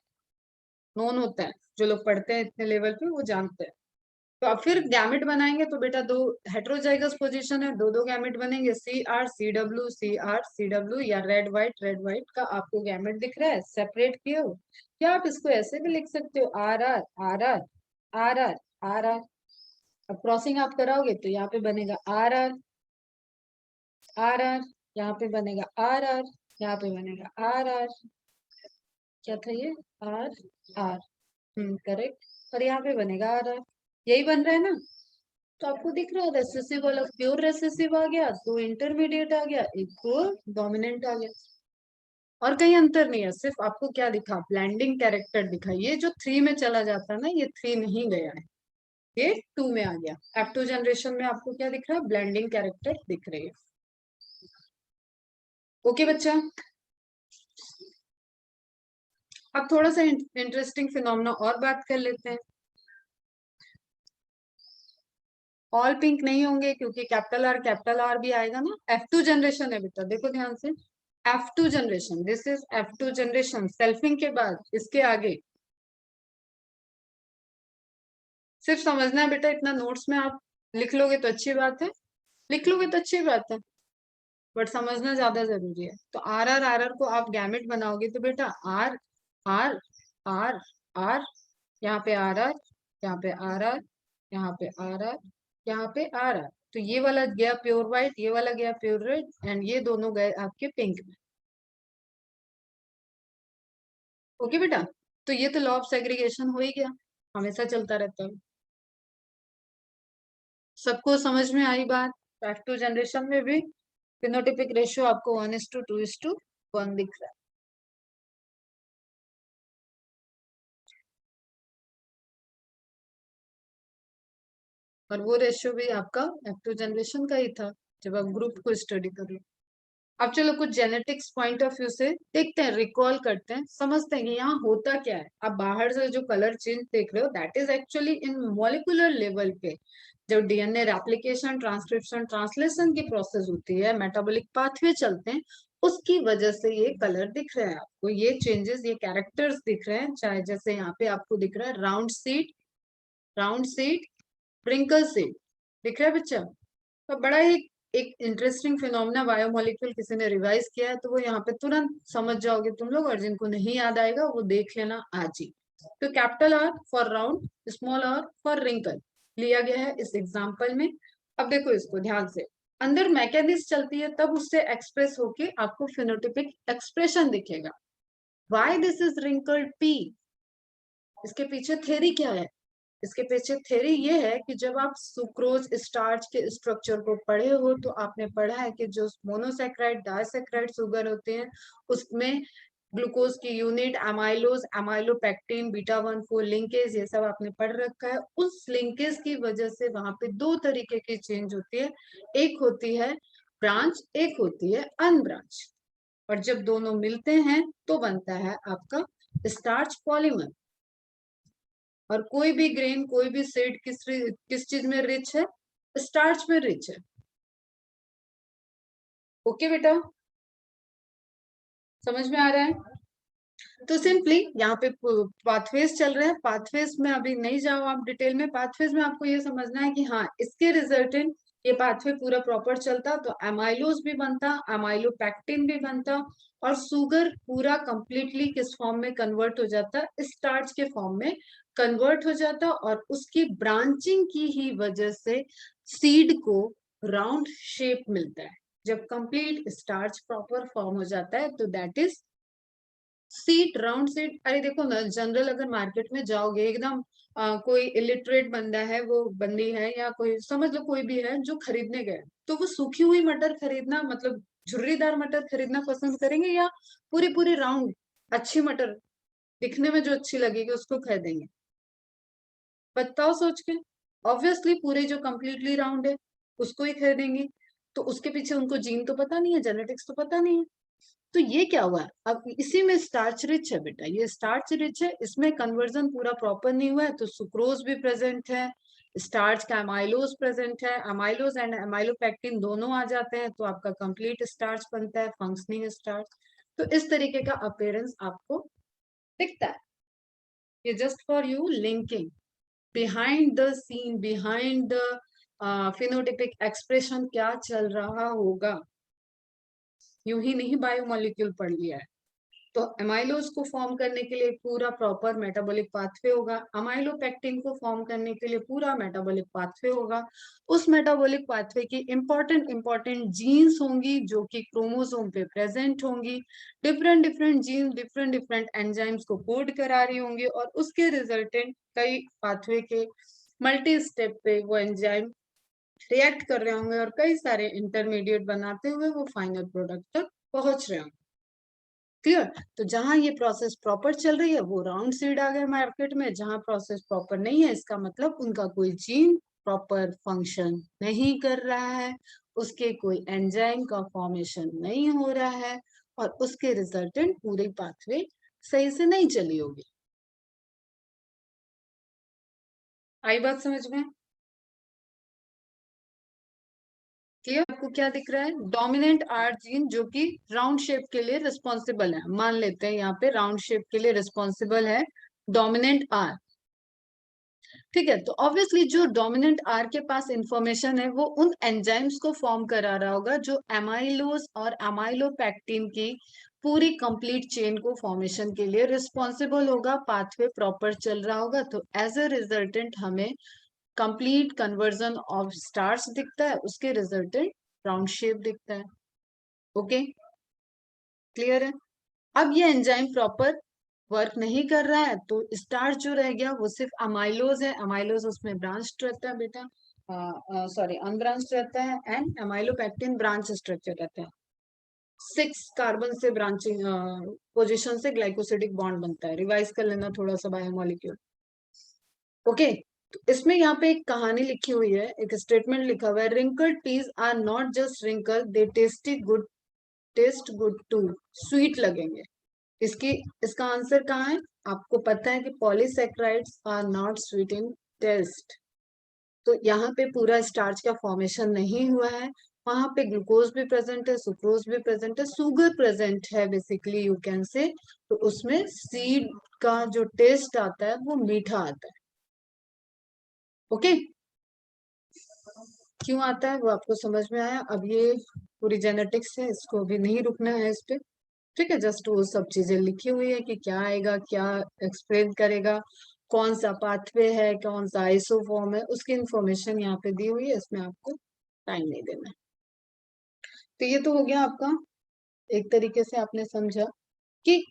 नोन होता है, जो लोग पढ़ते हैं इतने लेवल पे वो जानते हैं। तो अब फिर गैमेट बनाएंगे तो बेटा दो हेट्रोजाइगस पोजीशन है, दो दो गैमेट बनेंगे, CRCW या रेड व्हाइट का आपको गैमेट दिख रहा है, सेपरेट किए हो। क्या आप इसको ऐसे भी लिख सकते हो, RR। अब क्रॉसिंग आप कराओगे तो यहाँ पे बनेगा RR, यहाँ पे बनेगा RR, यहाँ पे बनेगा RR, क्या था ये, RR, करेक्ट, और यहाँ पे बनेगा RR, यही बन रहा है ना। तो आपको दिख रहा है रेसेसिव वाला प्योर रेसेसिव आ गया, दो इंटरमीडिएट आ गया, एक को डोमिनेंट आ गया, और कहीं अंतर नहीं है, सिर्फ आपको क्या दिखा, ब्लेंडिंग कैरेक्टर दिखा। ये जो 3 में चला जाता है ना, ये 3 नहीं गया है, ये 2 में आ गया। F2 जनरेशन में आपको क्या दिख रहा है, ब्लेंडिंग कैरेक्टर दिख रही है। ओके बच्चा, अब थोड़ा सा इंटरेस्टिंग फिनोमेना और बात कर लेते हैं। ऑल पिंक नहीं होंगे क्योंकि कैपिटल आर भी आएगा ना। F2 जनरेशन है बेटा, देखो ध्यान से, F2 generation, this is F2 generation, selfing के बाद इसके आगे सिर्फ समझना है बेटा, इतना नोट्स में आप लिख लोगे तो अच्छी बात है, लिख लोगे तो अच्छी बात है, बट समझना ज्यादा जरूरी है। तो आर को आप गैमेट बनाओगे तो बेटा आर आर आर आर, यहाँ पे RR, यहाँ पे RR, यहाँ पे RR, यहाँ पे RR, तो ये वाला गया प्योर व्हाइट, ये वाला गया प्योर रेड, एंड ये दोनों गए आपके पिंक में। ओके बेटा, तो ये तो लॉ ऑफ सेग्रीगेशन हो ही गया, हमेशा चलता रहता है। सबको समझ में आई बात। F2 जनरेशन में भी फिनोटिपिक रेशियो आपको 1:2:1 दिख रहा है, और वो रेशियो भी आपका F2 जनरेशन का ही था जब आप ग्रुप को स्टडी कर लो। अब चलो कुछ जेनेटिक्स पॉइंट ऑफ व्यू से देखते हैं, रिकॉल करते हैं, समझते हैं कि यहाँ होता क्या है। आप बाहर से जो कलर चेंज देख रहे हो, that is actually in molecular level पे जब डीएनए रेप्लिकेशन, ट्रांसक्रिप्शन, ट्रांसलेशन की प्रोसेस होती है, मेटाबॉलिक पाथवे चलते हैं, उसकी वजह से ये कलर दिख रहे हैं आपको, ये चेंजेस, ये कैरेक्टर्स दिख रहे हैं। चाहे जैसे यहाँ पे आपको दिख रहा है राउंड सीड, ब्रिंकल सीड, दिख रहा है बच्चा। तो बड़ा ही एक इंटरेस्टिंग फिनोमेना बायोमोलिक्यूल किसी ने रिवाइज किया है, तो वो यहाँ पे तुरंत समझ जाओगे तुम लोग, और जिनको नहीं याद आएगा वो देख लेना आज ही। तो capital R for round, small r for wrinkle लिया गया है इस एग्जाम्पल में। अब देखो इसको ध्यान से, अंदर मैकेनिज्म चलती है तब उससे एक्सप्रेस होके आपको फिनोटिपिक एक्सप्रेशन दिखेगा। Why this is wrinkled P, इसके पीछे थ्योरी क्या है, इसके पीछे थ्योरी ये है कि जब आप सुक्रोज स्टार्च के स्ट्रक्चर को पढ़े हो तो आपने पढ़ा है कि जो मोनोसैक्राइड डाइसैक्राइड शुगर होते हैं उसमें ग्लूकोज की unit amylose, amylopectin, beta 1,4 linkage, ये सब आपने पढ़ रखा है। उस लिंकेज की वजह से वहां पे दो तरीके की चेंज होती है, एक होती है ब्रांच, एक होती है अनब्रांच, और जब दोनों मिलते हैं तो बनता है आपका स्टार्च पॉलीमर। और कोई भी ग्रेन, कोई भी सीड किस चीज में रिच है, स्टार्च में रिच है। ओके बेटा, समझ में आ रहा है। तो सिंपली यहाँ पे पाथवेज चल रहे हैं, पाथवेज में अभी नहीं जाओ आप डिटेल में, पाथवेज में आपको ये समझना है कि हाँ इसके रिजल्टेंट ये पाथवे पूरा प्रॉपर चलता तो एमाइलोज भी बनता, एमाइलोपेक्टिन भी बनता, और शुगर पूरा कंप्लीटली किस फॉर्म में कन्वर्ट हो जाता, स्टार्च के फॉर्म में कन्वर्ट हो जाता, और उसकी ब्रांचिंग की ही वजह से सीड को राउंड शेप मिलता है। जब कंप्लीट स्टार्च प्रॉपर फॉर्म हो जाता है तो that is seat, round seat, अरे देखो ना, जनरल अगर मार्केट में जाओगे एकदम कोई इलिटरेट बंदा है, वो बंदी है, या कोई समझ लो कोई भी है जो खरीदने गए, तो वो सूखी हुई मटर खरीदना मतलब झुर्रीदार मटर खरीदना पसंद करेंगे, या पूरी पूरी राउंड अच्छी मटर दिखने में जो अच्छी लगेगी उसको खरीदेंगे? बताओ सोच के। ऑब्वियसली पूरे जो कंप्लीटली राउंड है उसको ही खरीदेंगे। तो उसके पीछे उनको जीन तो पता नहीं है, जेनेटिक्स तो पता नहीं है। तो ये क्या हुआ, अब इसी में स्टार्च रिच है बेटा, ये स्टार्च रिच है, इसमें कन्वर्जन पूरा प्रॉपर नहीं हुआ है, तो सुक्रोज भी प्रेजेंट है, स्टार्च का अमाइलोज प्रेजेंट है, अमाइलोज एंड अमाइलोपेक्टिन दोनों आ जाते हैं, तो आपका कंप्लीट स्टार्च बनता है, फंक्शनिंग स्टार्च। तो इस तरीके का अपीयरेंस आपको दिखता है। ये just for you linking behind the scene, behind the phenotypic expression क्या चल रहा होगा, यूं ही नहीं बायोमोलिक्यूल पढ़ लिया है। तो एमाइलोज को फॉर्म करने के लिए पूरा प्रॉपर मेटाबॉलिक पाथवे होगा, अमाइलोपेक्टिन को फॉर्म करने के लिए पूरा मेटाबॉलिक पाथवे होगा। उस मेटाबॉलिक पाथवे की इंपॉर्टेंट इंपॉर्टेंट जीन्स होंगी जो कि क्रोमोसोम पे प्रेजेंट होंगी, different different genes different different enzymes को कोड करा रही होंगी, और उसके रिजल्टेंट कई पाथवे के मल्टी स्टेप पे वो एंजाइम रिएक्ट कर रहे होंगे, और कई सारे इंटरमीडिएट बनाते हुए वो फाइनल प्रोडक्ट तक पहुंच रहे होंगे। क्लियर? तो जहां ये प्रोसेस प्रॉपर चल रही है वो राउंड सीड आ गए मार्केट में, जहां प्रोसेस प्रॉपर नहीं है इसका मतलब उनका कोई जीन प्रॉपर फंक्शन नहीं कर रहा है, उसके कोई एंजाइम का फॉर्मेशन नहीं हो रहा है, और उसके रिजल्टेंट पूरी पाथवे सही से नहीं चली होगी। आई बात समझ में? क्लियर? आपको क्या दिख रहा है? डोमिनेंट आर जीन जो कि राउंड शेप के लिए रिस्पॉन्सिबल है, मान लेते हैं यहाँ पे राउंड शेप के लिए रिस्पॉन्सिबल है डोमिनेंट आर। ठीक है, तो ऑब्वियसली जो डोमिनेंट आर के पास इंफॉर्मेशन है वो उन एंजाइम्स को फॉर्म करा रहा होगा जो एमाइलोज और अमाइलोपेक्टिन की पूरी कंप्लीट चेन को फॉर्मेशन के लिए रिस्पॉन्सिबल होगा, पाथवे प्रॉपर चल रहा होगा, तो एज ए रिजल्टेंट हमें कंप्लीट कन्वर्जन ऑफ स्टार्च दिखता है, उसके रिजल्टेंट राउंड शेप दिखता है। ओके, क्लियर है? अब ये एंजाइम प्रॉपर वर्क नहीं कर रहा है, तो स्टार्च जो रह गया वो सिर्फ अमाइलोज है, अमाइलोज उसमें ब्रांच रहता है बेटा, सॉरी अनब्रांच रहता है, एंड अमाइलोपेक्टिन ब्रांच स्ट्रक्चर रहता है। 6 कार्बन से ब्रांचिंग पोजीशन से ग्लाइकोसिडिक बॉन्ड बनता है, रिवाइज कर लेना थोड़ा सा बायोमोलिक्यूल। ओके, तो इसमें यहाँ पे एक कहानी लिखी हुई है, एक स्टेटमेंट लिखा हुआ है, wrinkled peas are not just wrinkle, they taste good too, sweet लगेंगे। इसकी इसका आंसर कहाँ है? आपको पता है कि polysaccharides are not sweet in taste, तो यहाँ पे पूरा स्टार्च का फॉर्मेशन नहीं हुआ है, वहां पे ग्लूकोज भी प्रेजेंट है, सुक्रोज भी प्रेजेंट है, सुगर प्रेजेंट है, बेसिकली यू कैन से, तो उसमें सीड का जो टेस्ट आता है वो मीठा आता है। ओके, क्यों आता है वो आपको समझ में आया? अब ये पूरी जेनेटिक्स है, इसको अभी नहीं रुकना है इस पे। ठीक है, जस्ट वो सब चीजें लिखी हुई है कि क्या आएगा, क्या एक्सप्लेन करेगा, कौन सा पाथवे है, कौन सा आइसोफॉर्म है, उसकी इंफॉर्मेशन यहाँ पे दी हुई है, इसमें आपको टाइम नहीं देना है। तो ये तो हो गया आपका, एक तरीके से आपने समझा कि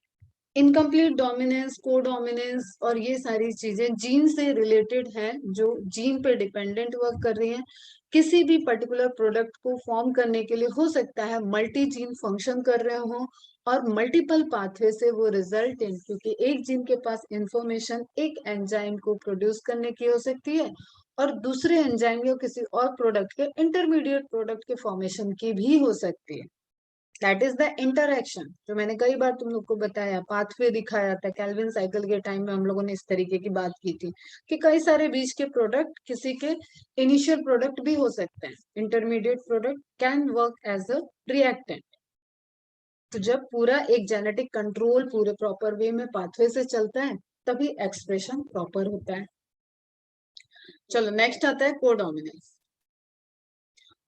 इनकम्प्लीट डोमिनेंस, को डोमिनेंस और ये सारी चीजें जीन से रिलेटेड है, जो जीन पे डिपेंडेंट वर्क कर रही हैं। किसी भी पर्टिकुलर प्रोडक्ट को फॉर्म करने के लिए हो सकता है मल्टी जीन फंक्शन कर रहे हो, और मल्टीपल पाथवे से वो रिजल्टेंट, क्योंकि एक जीन के पास इंफॉर्मेशन एक एंजाइम को प्रोड्यूस करने की हो सकती है, और दूसरे एंजाइम या किसी और प्रोडक्ट के इंटरमीडिएट प्रोडक्ट के फॉर्मेशन की भी हो सकती है। दैट इज द इंटरएक्शन, जो मैंने कई बार तुम लोग को बताया, पाथवे दिखाया था कैल्विन साइकिल के टाइम में, हम लोगों ने इस तरीके की बात की थी कि कई सारे बीज के प्रोडक्ट किसी के इनिशियल प्रोडक्ट भी हो सकते हैं, intermediate product can work as a reactant. तो जब पूरा एक जेनेटिक कंट्रोल पूरे प्रॉपर वे में पाथवे से चलता है तभी एक्सप्रेशन प्रॉपर होता है। चलो नेक्स्ट आता है कोडोमिनेंस।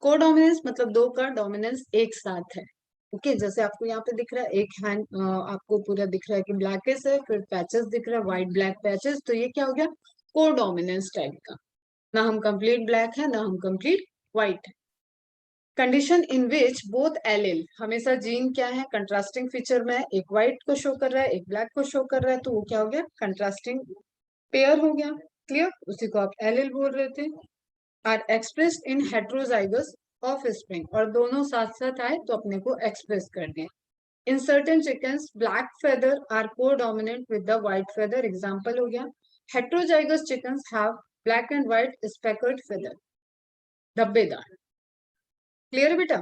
कोडोमिनेंस मतलब दो का डोमिनेंस एक साथ है। ओके, जैसे आपको यहाँ पे दिख रहा है, एक हैंड आपको पूरा दिख रहा है कि ब्लैकेस है, फिर पैचेस दिख रहा है, व्हाइट ब्लैक पैचेस, तो ये क्या हो गया? कोडोमिनेंस टाइप का। ना हम कंप्लीट ब्लैक है, ना हम कंप्लीट व्हाइट है। Condition in which both allele, हमेशा जीन क्या है कंट्रास्टिंग फीचर में है, एक व्हाइट को शो कर रहा है एक ब्लैक को शो कर रहा है, तो वो क्या हो गया कंट्रास्टिंग पेयर हो गया। क्लियर, उसी को आप एलिल बोल रहे थे। Are expressed in heterozygous offspring, और दोनों साथ साथ आए तो अपने को एक्सप्रेस कर दिए। In certain chickens black feather are codominant with the white feather, example हो गया heterozygous chickens have black and white speckled feather, धब्बेदार। क्लियर बेटा,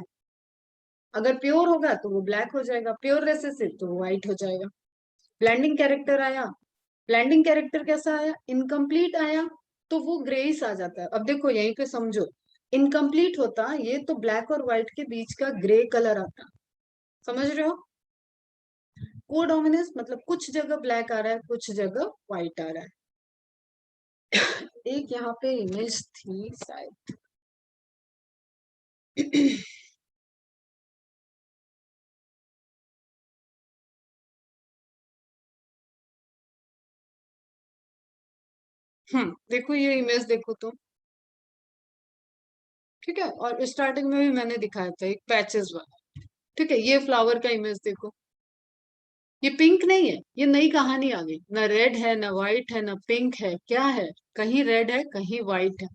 अगर प्योर होगा तो वो ब्लैक हो जाएगा, प्योर रेसेसिव तो वो व्हाइट हो जाएगा। ब्लेंडिंग कैरेक्टर आया, ब्लेंडिंग कैरेक्टर कैसा आया इनकम्प्लीट आया, तो वो ग्रेइश आ जाता है। अब देखो यहीं पे समझो, इनकम्प्लीट होता ये तो ब्लैक और व्हाइट के बीच का ग्रे कलर आता, समझ रहे हो। कोडोमिनेंस मतलब कुछ जगह ब्लैक आ रहा है कुछ जगह व्हाइट आ रहा है। एक यहाँ पे इमेज थी शायद देखो ये इमेज देखो तो, ठीक है, और स्टार्टिंग में भी मैंने दिखाया था एक पैचेस वाला, ठीक है। ये फ्लावर का इमेज देखो, ये पिंक नहीं है, ये नई कहानी आ गई, ना रेड है ना व्हाइट है ना पिंक है, क्या है, कहीं रेड है कहीं व्हाइट है,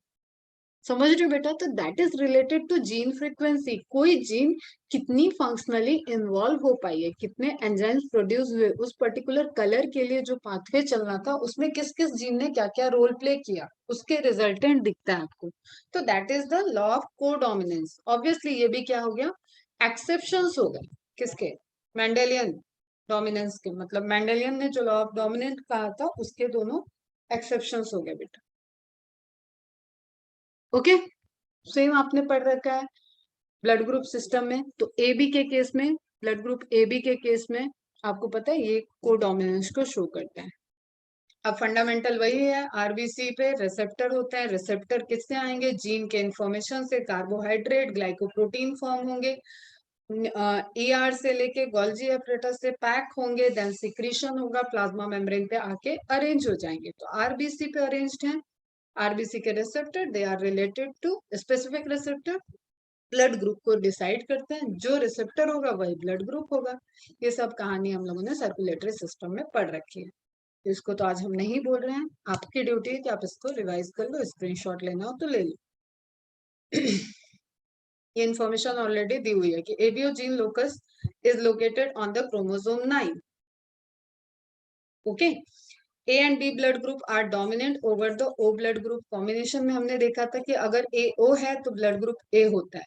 समझ रहे हो बेटा। तो that is related to gene frequency, कोई जीन कितनी फंक्शनली इन्वॉल्व हो पाई है, कितने एंजाइम्स प्रोड्यूस हुए उस पर्टिकुलर कलर के लिए, जो पाथवे चलना था उसमें किस किस जीन ने क्या क्या रोल प्ले किया, उसके रिजल्टेंट दिखता है आपको। तो that is the law of codominance. Obviously ये भी क्या हो गया एक्सेप्शंस हो गए, किसके, मेंडेलियन डोमिनेंस के, मतलब मेंडेलियन ने जो लॉ ऑफ डोमिनेंट कहा था उसके दोनों एक्सेप्शंस हो गए बेटा। ओके, सेम आपने पढ़ रखा है ब्लड ग्रुप सिस्टम में। तो ए बी के केस में, ब्लड ग्रुप ए बी के केस में आपको पता है ये कोडोमिनेंस को शो करता है। अब फंडामेंटल वही है, आरबीसी पे रिसेप्टर होता है, रिसेप्टर किससे आएंगे, जीन के इंफॉर्मेशन से, कार्बोहाइड्रेट ग्लाइकोप्रोटीन फॉर्म होंगे, ईआर से लेके गोल्जी एपरेटस से पैक होंगे, देन सिक्रीशन होगा, प्लाज्मा मेम्ब्रेन पे आके अरेंज हो जाएंगे। तो आरबीसी पे अरेंज्ड है, आरबीसी के receptor they are related to specific receptor, blood group को डिसाइड करते हैं, जो रिसेप्टर होगा वही ब्लड ग्रुप होगा। ये सब कहानी हम लोगों ने सर्कुलेटरी सिस्टम में पढ़ रखी है, तो इसको तो आज हम नहीं बोल रहे हैं, आपकी ड्यूटी है कि आप इसको रिवाइज कर लो, स्क्रीनशॉट लेना हो तो ले लो। ये इंफॉर्मेशन ऑलरेडी दी हुई है कि ABO gene locus is located on the chromosome 9। Okay, A and B blood group are dominant over the O blood group. Combination में हमने देखा था कि अगर ए ओ है तो ब्लड ग्रुप ए होता है,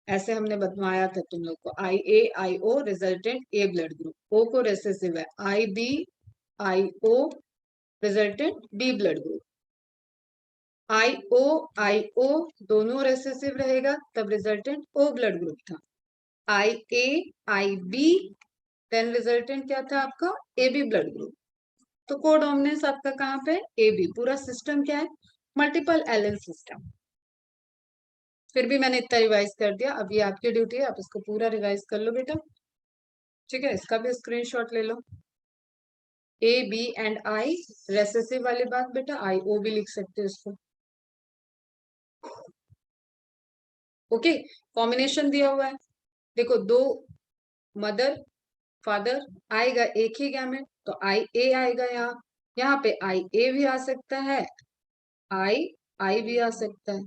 ऐसे हमने बतवाया था तुम लोग को, आई ओ रिजल्टेंट ए ब्लड ग्रुप, ओ को रेसेसिव है, आई ओ रिजल्टेंट बी ब्लड ग्रुप, आई ओ दोनों रेसेसिव रहेगा तब रिजल्टेंट ओ ब्लड ग्रुप था, आई बी देन रिजल्टेंट क्या था आपका ए बी ब्लड ग्रुप। तो कोडोमिनेंस आपका कहाँ पे ए बी, पूरा सिस्टम क्या है मल्टीपल एलिल सिस्टम। फिर भी मैंने इतना रिवाइज कर दिया, अब ये आपकी ड्यूटी है, आप इसको पूरा रिवाइज कर लो बेटा, ठीक है। इसका भी स्क्रीनशॉट ले लो, A B and I recessive वाली बात बेटा, आई ओ भी लिख सकते हो इसको। ओके, कॉम्बिनेशन दिया हुआ है, देखो दो मदर फादर आएगा एक ही गैमेट, तो आई ए आएगा, यहाँ यहाँ पे आई ए भी आ सकता है, आई आई भी आ सकता है।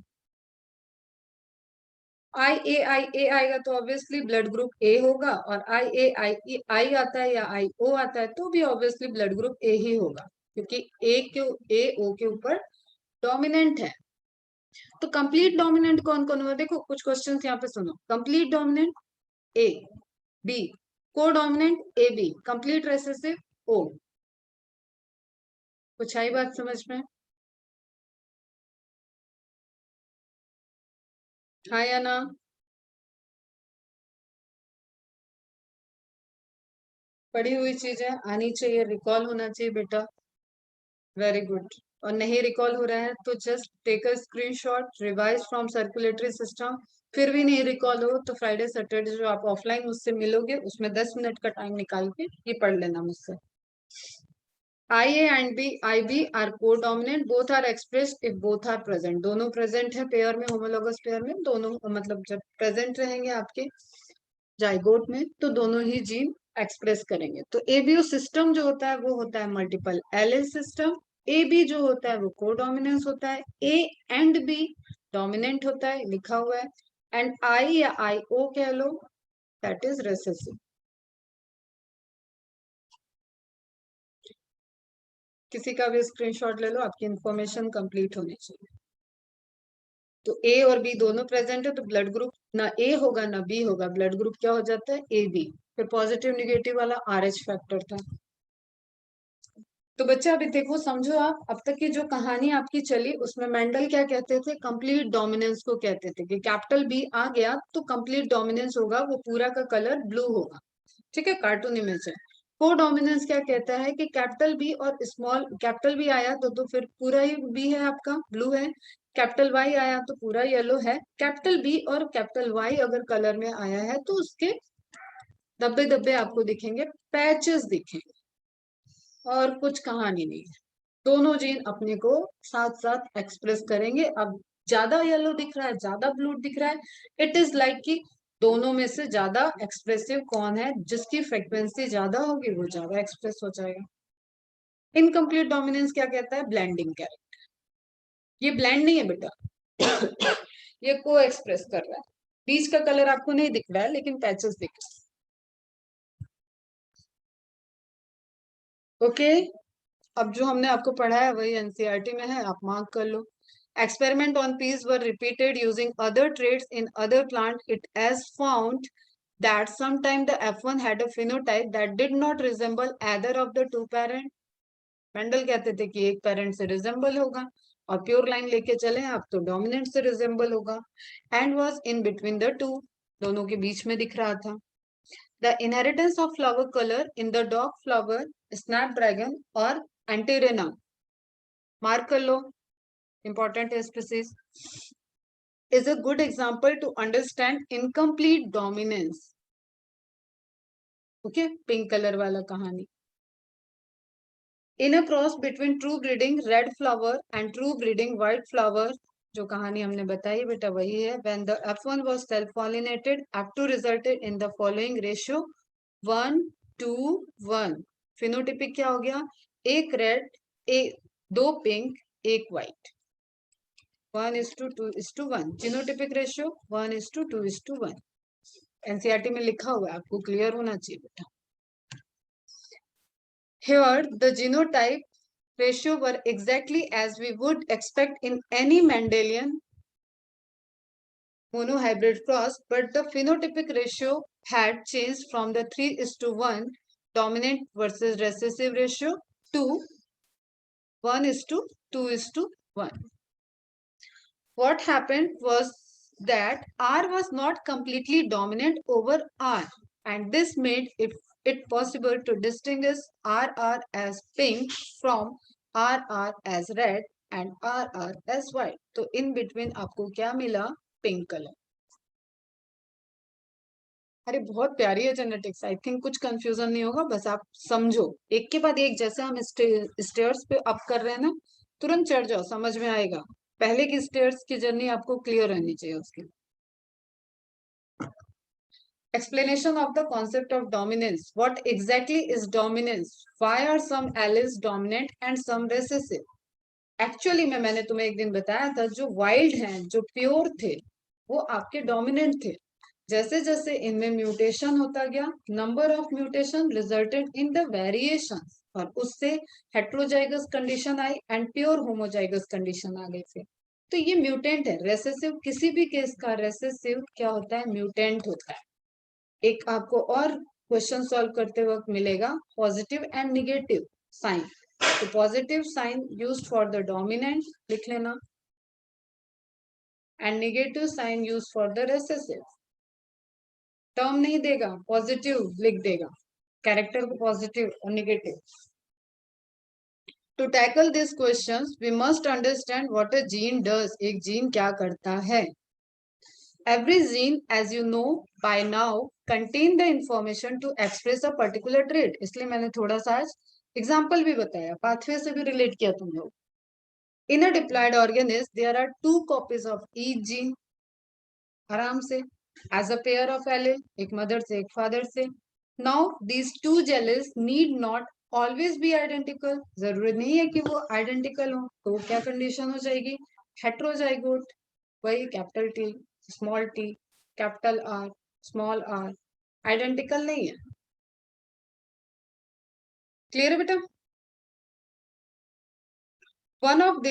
आई ए आएगा तो ऑब्वियसली ब्लड ग्रुप ए होगा, और आई आता है या आई ओ आता है तो भी ऑब्वियसली ब्लड ग्रुप ए ही होगा, क्योंकि ए ओ के ऊपर डोमिनेंट है। तो कंप्लीट डोमिनेंट कौन कौन हुआ, देखो कुछ क्वेश्चंस यहाँ पे सुनो, complete dominant A B, codominant A B, complete recessive O. कुछ आई बात समझ में, हाँ या ना। पढ़ी हुई चीजें आनी चाहिए, रिकॉल होना चाहिए बेटा, वेरी गुड। और नहीं रिकॉल हो रहा है तो just take a screenshot, revise from circulatory system. फिर भी नहीं रिकॉल हो तो फ्राइडे सैटरडे जो आप ऑफलाइन मुझसे मिलोगे उसमें 10 मिनट का टाइम निकाल के ये पढ़ लेना मुझसे। IA and B, IB are codominant. Both are expressed if both are present. दोनों present है पेयर में, होमोलॉगस पेयर में दोनों, मतलब जब प्रेजेंट रहेंगे आपके जाइगोट में तो दोनों ही जीन एक्सप्रेस करेंगे। तो एबीओ सिस्टम जो होता है वो होता है multiple allele system. A B जो होता है वो कोडोमिनेंस होता है। ए एंड बी डोमिनेंट होता है, लिखा हुआ है। एंड आई या आई ओ कह लो, दैट इज रेसेसिव। किसी का भी स्क्रीनशॉट ले लो, आपकी इंफॉर्मेशन कंप्लीट होनी चाहिए। तो ए और बी दोनों प्रेजेंट है तो ब्लड ग्रुप ना ए होगा ना बी होगा, ब्लड ग्रुप क्या हो जाता है, ए बी। फिर पॉजिटिव निगेटिव वाला RH फैक्टर था। तो बच्चा अभी देखो, समझो आप, अब तक की जो कहानी आपकी चली उसमें मेंडल क्या कहते थे, कंप्लीट डोमिनेंस को कहते थे कि कैपिटल बी आ गया तो कंप्लीट डोमिनेंस होगा, वो पूरा का कलर ब्लू होगा। ठीक है, कार्टून इमेज है। को डोमिनेंस क्या कहता है कि कैपिटल बी और स्मॉल कैपिटल बी आया तो फिर पूरा ही बी है आपका, ब्लू है। कैपिटल वाई आया तो पूरा येलो है। कैपिटल बी और कैपिटल वाई अगर कलर में आया है तो उसके धब्बे धब्बे आपको दिखेंगे, पैचेस दिखेंगे, और कुछ कहानी नहीं है। दोनों जीन अपने को साथ साथ एक्सप्रेस करेंगे। अब ज्यादा येलो दिख रहा है, ज्यादा ब्लू दिख रहा है, इट इज लाइक कि दोनों में से ज्यादा एक्सप्रेसिव कौन है, जिसकी फ्रीक्वेंसी ज्यादा होगी वो ज्यादा एक्सप्रेस हो जाएगा। इनकम्प्लीट डोमिनेंस क्या कहता है, ब्लेंडिंग कैरेक्टर। ये ब्लेंड नहीं है बेटा ये को एक्सप्रेस कर रहा है। बीच का कलर आपको नहीं दिख रहा है लेकिन पैचेस दिख रहा है। ओके, अब जो हमने आपको पढ़ा है वही एनसीईआरटी में है, आप मार्क कर लो। Experiment on peas were repeated using other traits in other plant. It has found that sometimes the F1 had a phenotype that did not resemble either of the two parent. Mendel कहते थे कि एक parent से resemble होगा, और pure line लेके चले आप तो डोमिनेंट से रिजेंबल होगा। And was in between the two, दोनों के बीच में दिख रहा था। The inheritance of flower colour in the dog flower, Snapdragon और एंटीरेना, मार्क कर लो, इंपॉर्टेंट है species, is a good example to understand incomplete dominance. Okay, pink color वाला कहानी। In a cross between true breeding red flower and true breeding white flower, जो कहानी हमने बताई बेटा वही है। When the F1 was self-pollinated, F2 resulted in the following ratio 1:1। Phenotypic क्या हो गया, एक रेड, एक दो पिंक, एक व्हाइट। 1:2:1, genotypic ratio 1:2:1। एनसीईआरटी में लिखा हुआ है, आपको क्लियर होना चाहिए बेटा। Here the genotype ratio were exactly as we would expect in any Mendelian monohybrid cross, but the phenotypic ratio had changed from the 3:1 dominant versus recessive ratio to 1:2:1. What happened was that R was not completely dominant over R, and this made it possible to distinguish RR as pink from RR as red and RR as white. तो in between आपको क्या मिला, pink colour. अरे बहुत प्यारी है genetics, I think कुछ confusion नहीं होगा, बस आप समझो एक के बाद एक, जैसे हम स्टेयर्स पे अप कर रहे हैं ना, तुरंत चढ़ जाओ, समझ में आएगा। पहले की स्टेयर्स की जर्नी आपको क्लियर रहनी चाहिए उसकी। Explanation of the concept of dominance. What exactly is dominance? Why are some alleles dominant and some recessive? Actually में मैंने तुम्हें एक दिन बताया था, जो वाइल्ड हैं, जो प्योर थे, वो आपके डोमिनेंट थे। जैसे जैसे इनमें म्यूटेशन होता गया, number of mutation resulted in the variations, और उससे हेट्रोजाइगस कंडीशन आई एंड प्योर होमोजाइगस कंडीशन आ गई फिर। तो ये म्यूटेंट है। रेसेसिव किसी भी केस का रेसेसिव क्या होता है, म्यूटेंट होता है। एक आपको और क्वेश्चन सॉल्व करते वक्त मिलेगा, पॉजिटिव एंड निगेटिव साइन। तो positive sign used for the dominant लिख लेना, and negative sign used for the recessive. Term नहीं देगा, पॉजिटिव लिख देगा, कैरेक्टर को पॉजिटिव और negative. To tackle this questions we must understand what a gene does. एक जीन क्या करता है। Every gene, as you know by now, contain the information to express a particular trait. इसलिए मैंने थोड़ा सा आज एग्जाम्पल भी बताया, पाथवे से भी रिलेट किया तुम लोग। In a diploid organism there are 2 copies of each gene, आराम से, as a pair of allele, एक मदर से एक फादर से। Now these 2 alleles need not always be identical, जरूरी नहीं है कि वो आइडेंटिकल हो, तो क्या कंडीशन हो जाएगी, हेट्रोजाइगोट। वही capital T, small t, capital R, small r, identical नहीं है। क्लियर है बेटा? One of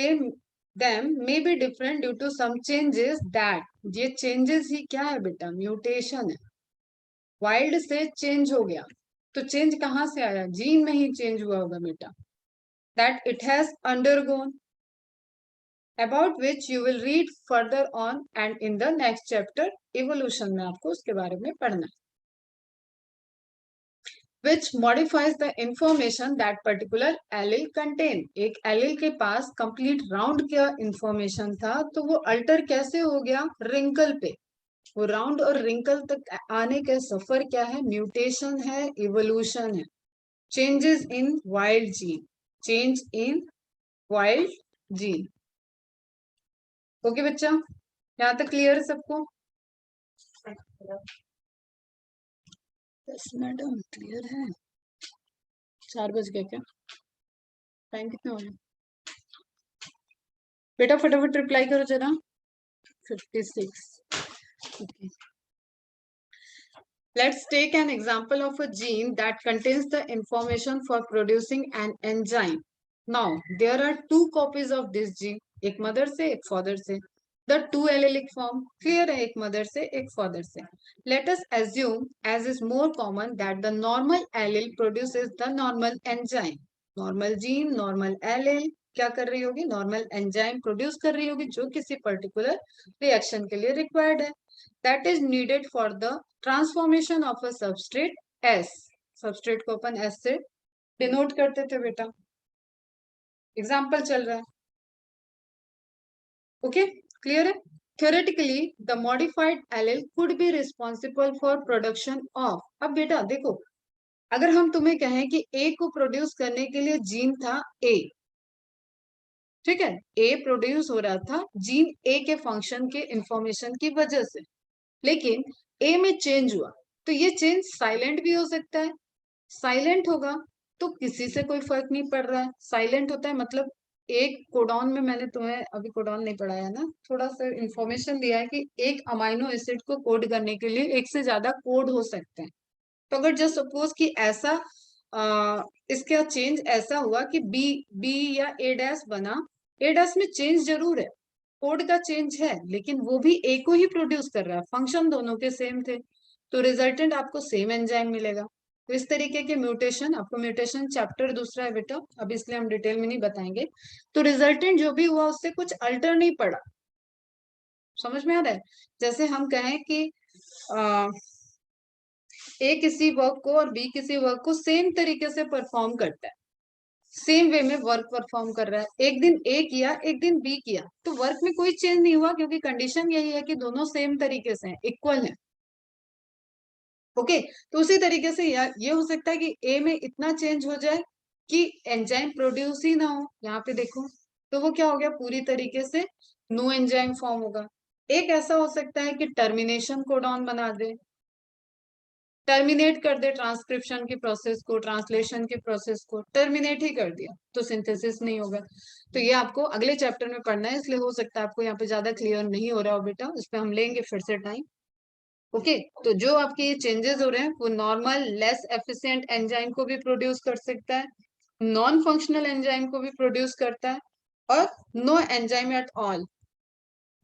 them may be different due to some changes that, ये changes ही क्या है बेटा, म्यूटेशन है। वाइल्ड से चेंज हो गया, तो चेंज कहां से आया, जीन में ही चेंज हुआ होगा बेटा। That it has undergone, about which you will read further on and in the next chapter evolution में आपको उसके बारे में पढ़ना है। which modifies the information that particular allele contain, एक एलिल के पास कंप्लीट राउंड का इंफॉर्मेशन था, तो वो अल्टर कैसे हो गया, रिंकल पे। वो राउंड और रिंकल तक आने का सफर क्या है, म्यूटेशन है, इवोल्यूशन है। Changes in wild gene, change in wild gene. Okay बच्चा, यहाँ तक क्लियर है सबको? यस मैडम, क्लियर है। 4 बज गए क्या, टाइम कितना हो गया बेटा, फटाफट रिप्लाई करो जरा। 56. Okay. Let's take an example of a gene that contains the information for producing an enzyme. Now, there are 2 copies of this gene, एक mother से एक father से. The 2 allelic form, clear है, एक mother से एक father से. Let us assume, as is more common, that the normal allele produces the normal enzyme. Normal gene, normal allele, क्या कर रही होगी, नॉर्मल एंजाइम प्रोड्यूस कर रही होगी जो किसी पर्टिकुलर रिएक्शन के लिए रिक्वायर्ड है, that is needed for the transformation of a substrate S. Substrate को अपन एस से डिनोट करते थे बेटा, एग्जाम्पल चल रहा है। ओके, क्लियर है? theoretically the modified allele could be responsible for production of, अब बेटा देखो, अगर हम तुम्हें कहें कि ए को प्रोड्यूस करने के लिए जीन था ए, ठीक है, ए प्रोड्यूस हो रहा था जीन ए के फंक्शन के इंफॉर्मेशन की वजह से, लेकिन ए में चेंज हुआ, तो ये चेंज साइलेंट भी हो सकता है। साइलेंट होगा तो किसी से कोई फर्क नहीं पड़ रहा है, साइलेंट होता है मतलब एक कोडॉन में, मैंने तुम्हें अभी कोडॉन नहीं पढ़ाया ना, थोड़ा सा इंफॉर्मेशन दिया है कि एक अमाइनो एसिड को कोड करने के लिए एक से ज्यादा कोड हो सकते हैं। तो अगर जस्ट सपोज कि ऐसा इसका चेंज ऐसा हुआ कि बी बी या ए डैश बना, ए डैश में चेंज जरूर है, कोड का चेंज है, लेकिन वो भी ए को ही प्रोड्यूस कर रहा है, फंक्शन दोनों के सेम थे, तो रिजल्टेंट आपको सेम एंजाइम मिलेगा। तो इस तरीके के म्यूटेशन, आपको म्यूटेशन चैप्टर दूसरा है बेटा, अब इसलिए हम डिटेल में नहीं बताएंगे। तो रिजल्टेंट जो भी हुआ उससे कुछ अल्टर नहीं पड़ा, समझ में आ रहा है? जैसे हम कहें कि ए किसी वर्क को और बी किसी वर्क को सेम तरीके से परफॉर्म करता है, सेम वे में वर्क परफॉर्म कर रहा है, एक दिन ए किया एक दिन बी किया, तो वर्क में कोई चेंज नहीं हुआ, क्योंकि कंडीशन यही है कि दोनों सेम तरीके से हैं, इक्वल हैं। ओके, तो उसी तरीके से ये हो सकता है कि ए में इतना चेंज हो जाए कि एंजाइम प्रोड्यूस ही ना हो, यहाँ पे देखो, तो वो क्या हो गया, पूरी तरीके से नो एंजाइम फॉर्म होगा। एक ऐसा हो सकता है कि टर्मिनेशन कोडॉन बना दे, टर्मिनेट कर दे ट्रांसक्रिप्शन की प्रोसेस को, ट्रांसलेशन की प्रोसेस को टर्मिनेट ही कर दिया, तो सिंथेसिस नहीं होगा। तो ये आपको अगले चैप्टर में पढ़ना है, इसलिए हो सकता है आपको यहाँ पे ज्यादा क्लियर नहीं हो रहा हो बेटा, इस पे हम लेंगे फिर से टाइम। ओके, तो जो आपके ये चेंजेस हो रहे हैं वो नॉर्मल लेस एफिशिएंट एंजाइम को भी प्रोड्यूस कर सकता है, नॉन फंक्शनल एंजाइम को भी प्रोड्यूस करता है, और नो एंजाइम एट ऑल,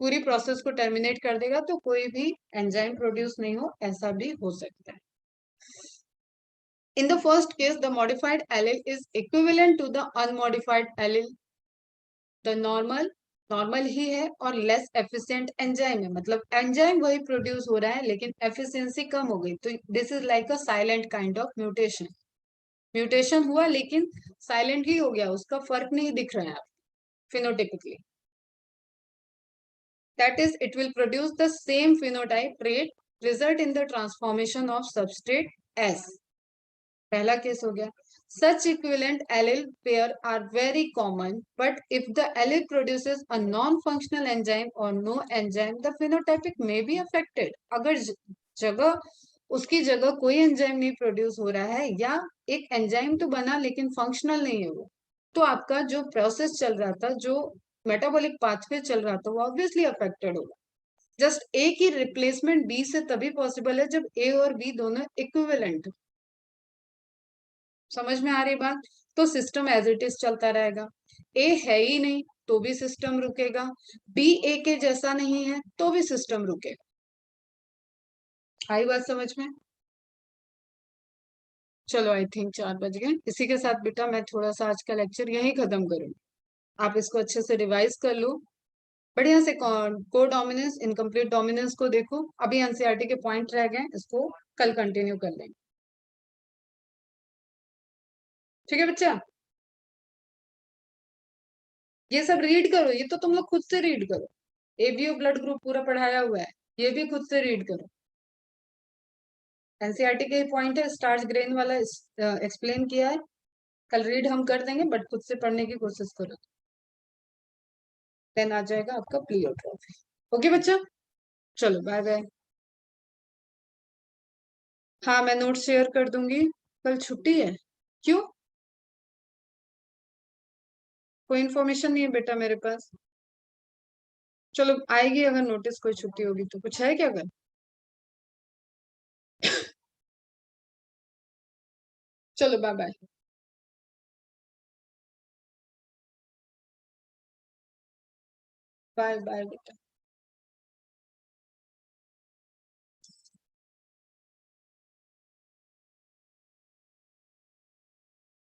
पूरी प्रोसेस को टर्मिनेट कर देगा तो कोई भी एंजाइम प्रोड्यूस नहीं हो, ऐसा भी हो सकता है। In the first case, the modified allele is equivalent to the unmodified allele. The normal ही है और लेस एफिशिएंट एंजाइम है, मतलब एंजाइम वही प्रोड्यूस हो रहा है लेकिन एफिशिएंसी कम हो गई, तो this is like a silent kind of mutation. Mutation हुआ लेकिन साइलेंटली हो गया, उसका फर्क नहीं दिख रहा है phenotypically. That is, it will produce the same phenotype trait, result in the transformation of substrate S. पहला केस हो गया। Such equivalent allele pair are very common, but if the allele produces a non-functional enzyme or no enzyme, the phenotypic may be affected. अगर जगह उसकी जगह कोई enzyme नहीं produce हो रहा है या एक एंजाइम तो बना लेकिन फंक्शनल नहीं है वो, तो आपका जो प्रोसेस चल रहा था, जो मेटाबॉलिक पाथवे चल रहा था, वो ऑब्वियसली अफेक्टेड होगा। जस्ट ए की रिप्लेसमेंट बी से तभी पॉसिबल है जब ए और बी दोनों इक्विवेलेंट। समझ में आ रही बात? तो सिस्टम एज इट इज चलता रहेगा। ए है ही नहीं तो भी सिस्टम रुकेगा, बी ए के जैसा नहीं है तो भी सिस्टम रुकेगा। आई बात समझ में? चलो आई थिंक 4 बज गए। इसी के साथ बेटा मैं थोड़ा सा आज का लेक्चर यहीं खत्म करूंगी। आप इसको अच्छे से रिवाइज कर लो, बढ़िया से। को डोमिनेंस इनकम्प्लीट डोमिनेंस को देखो, अभी एनसीईआरटी के पॉइंट रह गए, इसको कल कंटिन्यू कर लेंगे। ठीक है बच्चा, ये सब रीड करो, ये तो तुम लोग खुद से रीड करो। एबीओ ब्लड ग्रुप पूरा पढ़ाया हुआ है, ये भी खुद से रीड करो। एनसीईआरटी के पॉइंट है, स्टार्च ग्रेन वाला एक्सप्लेन किया है, कल रीड हम कर देंगे, बट खुद से पढ़ने की कोशिश करो, देन आ जाएगा आपका प्लीओट्रॉफी। ओके बच्चा, चलो बाय बाय। हाँ मैं नोट शेयर कर दूंगी। कल छुट्टी है? क्यों? कोई इन्फॉर्मेशन नहीं है बेटा मेरे पास। चलो आएगी अगर नोटिस कोई छुट्टी होगी तो। कुछ है क्या अगर? चलो बाय बाय। बाय बाय बेटा।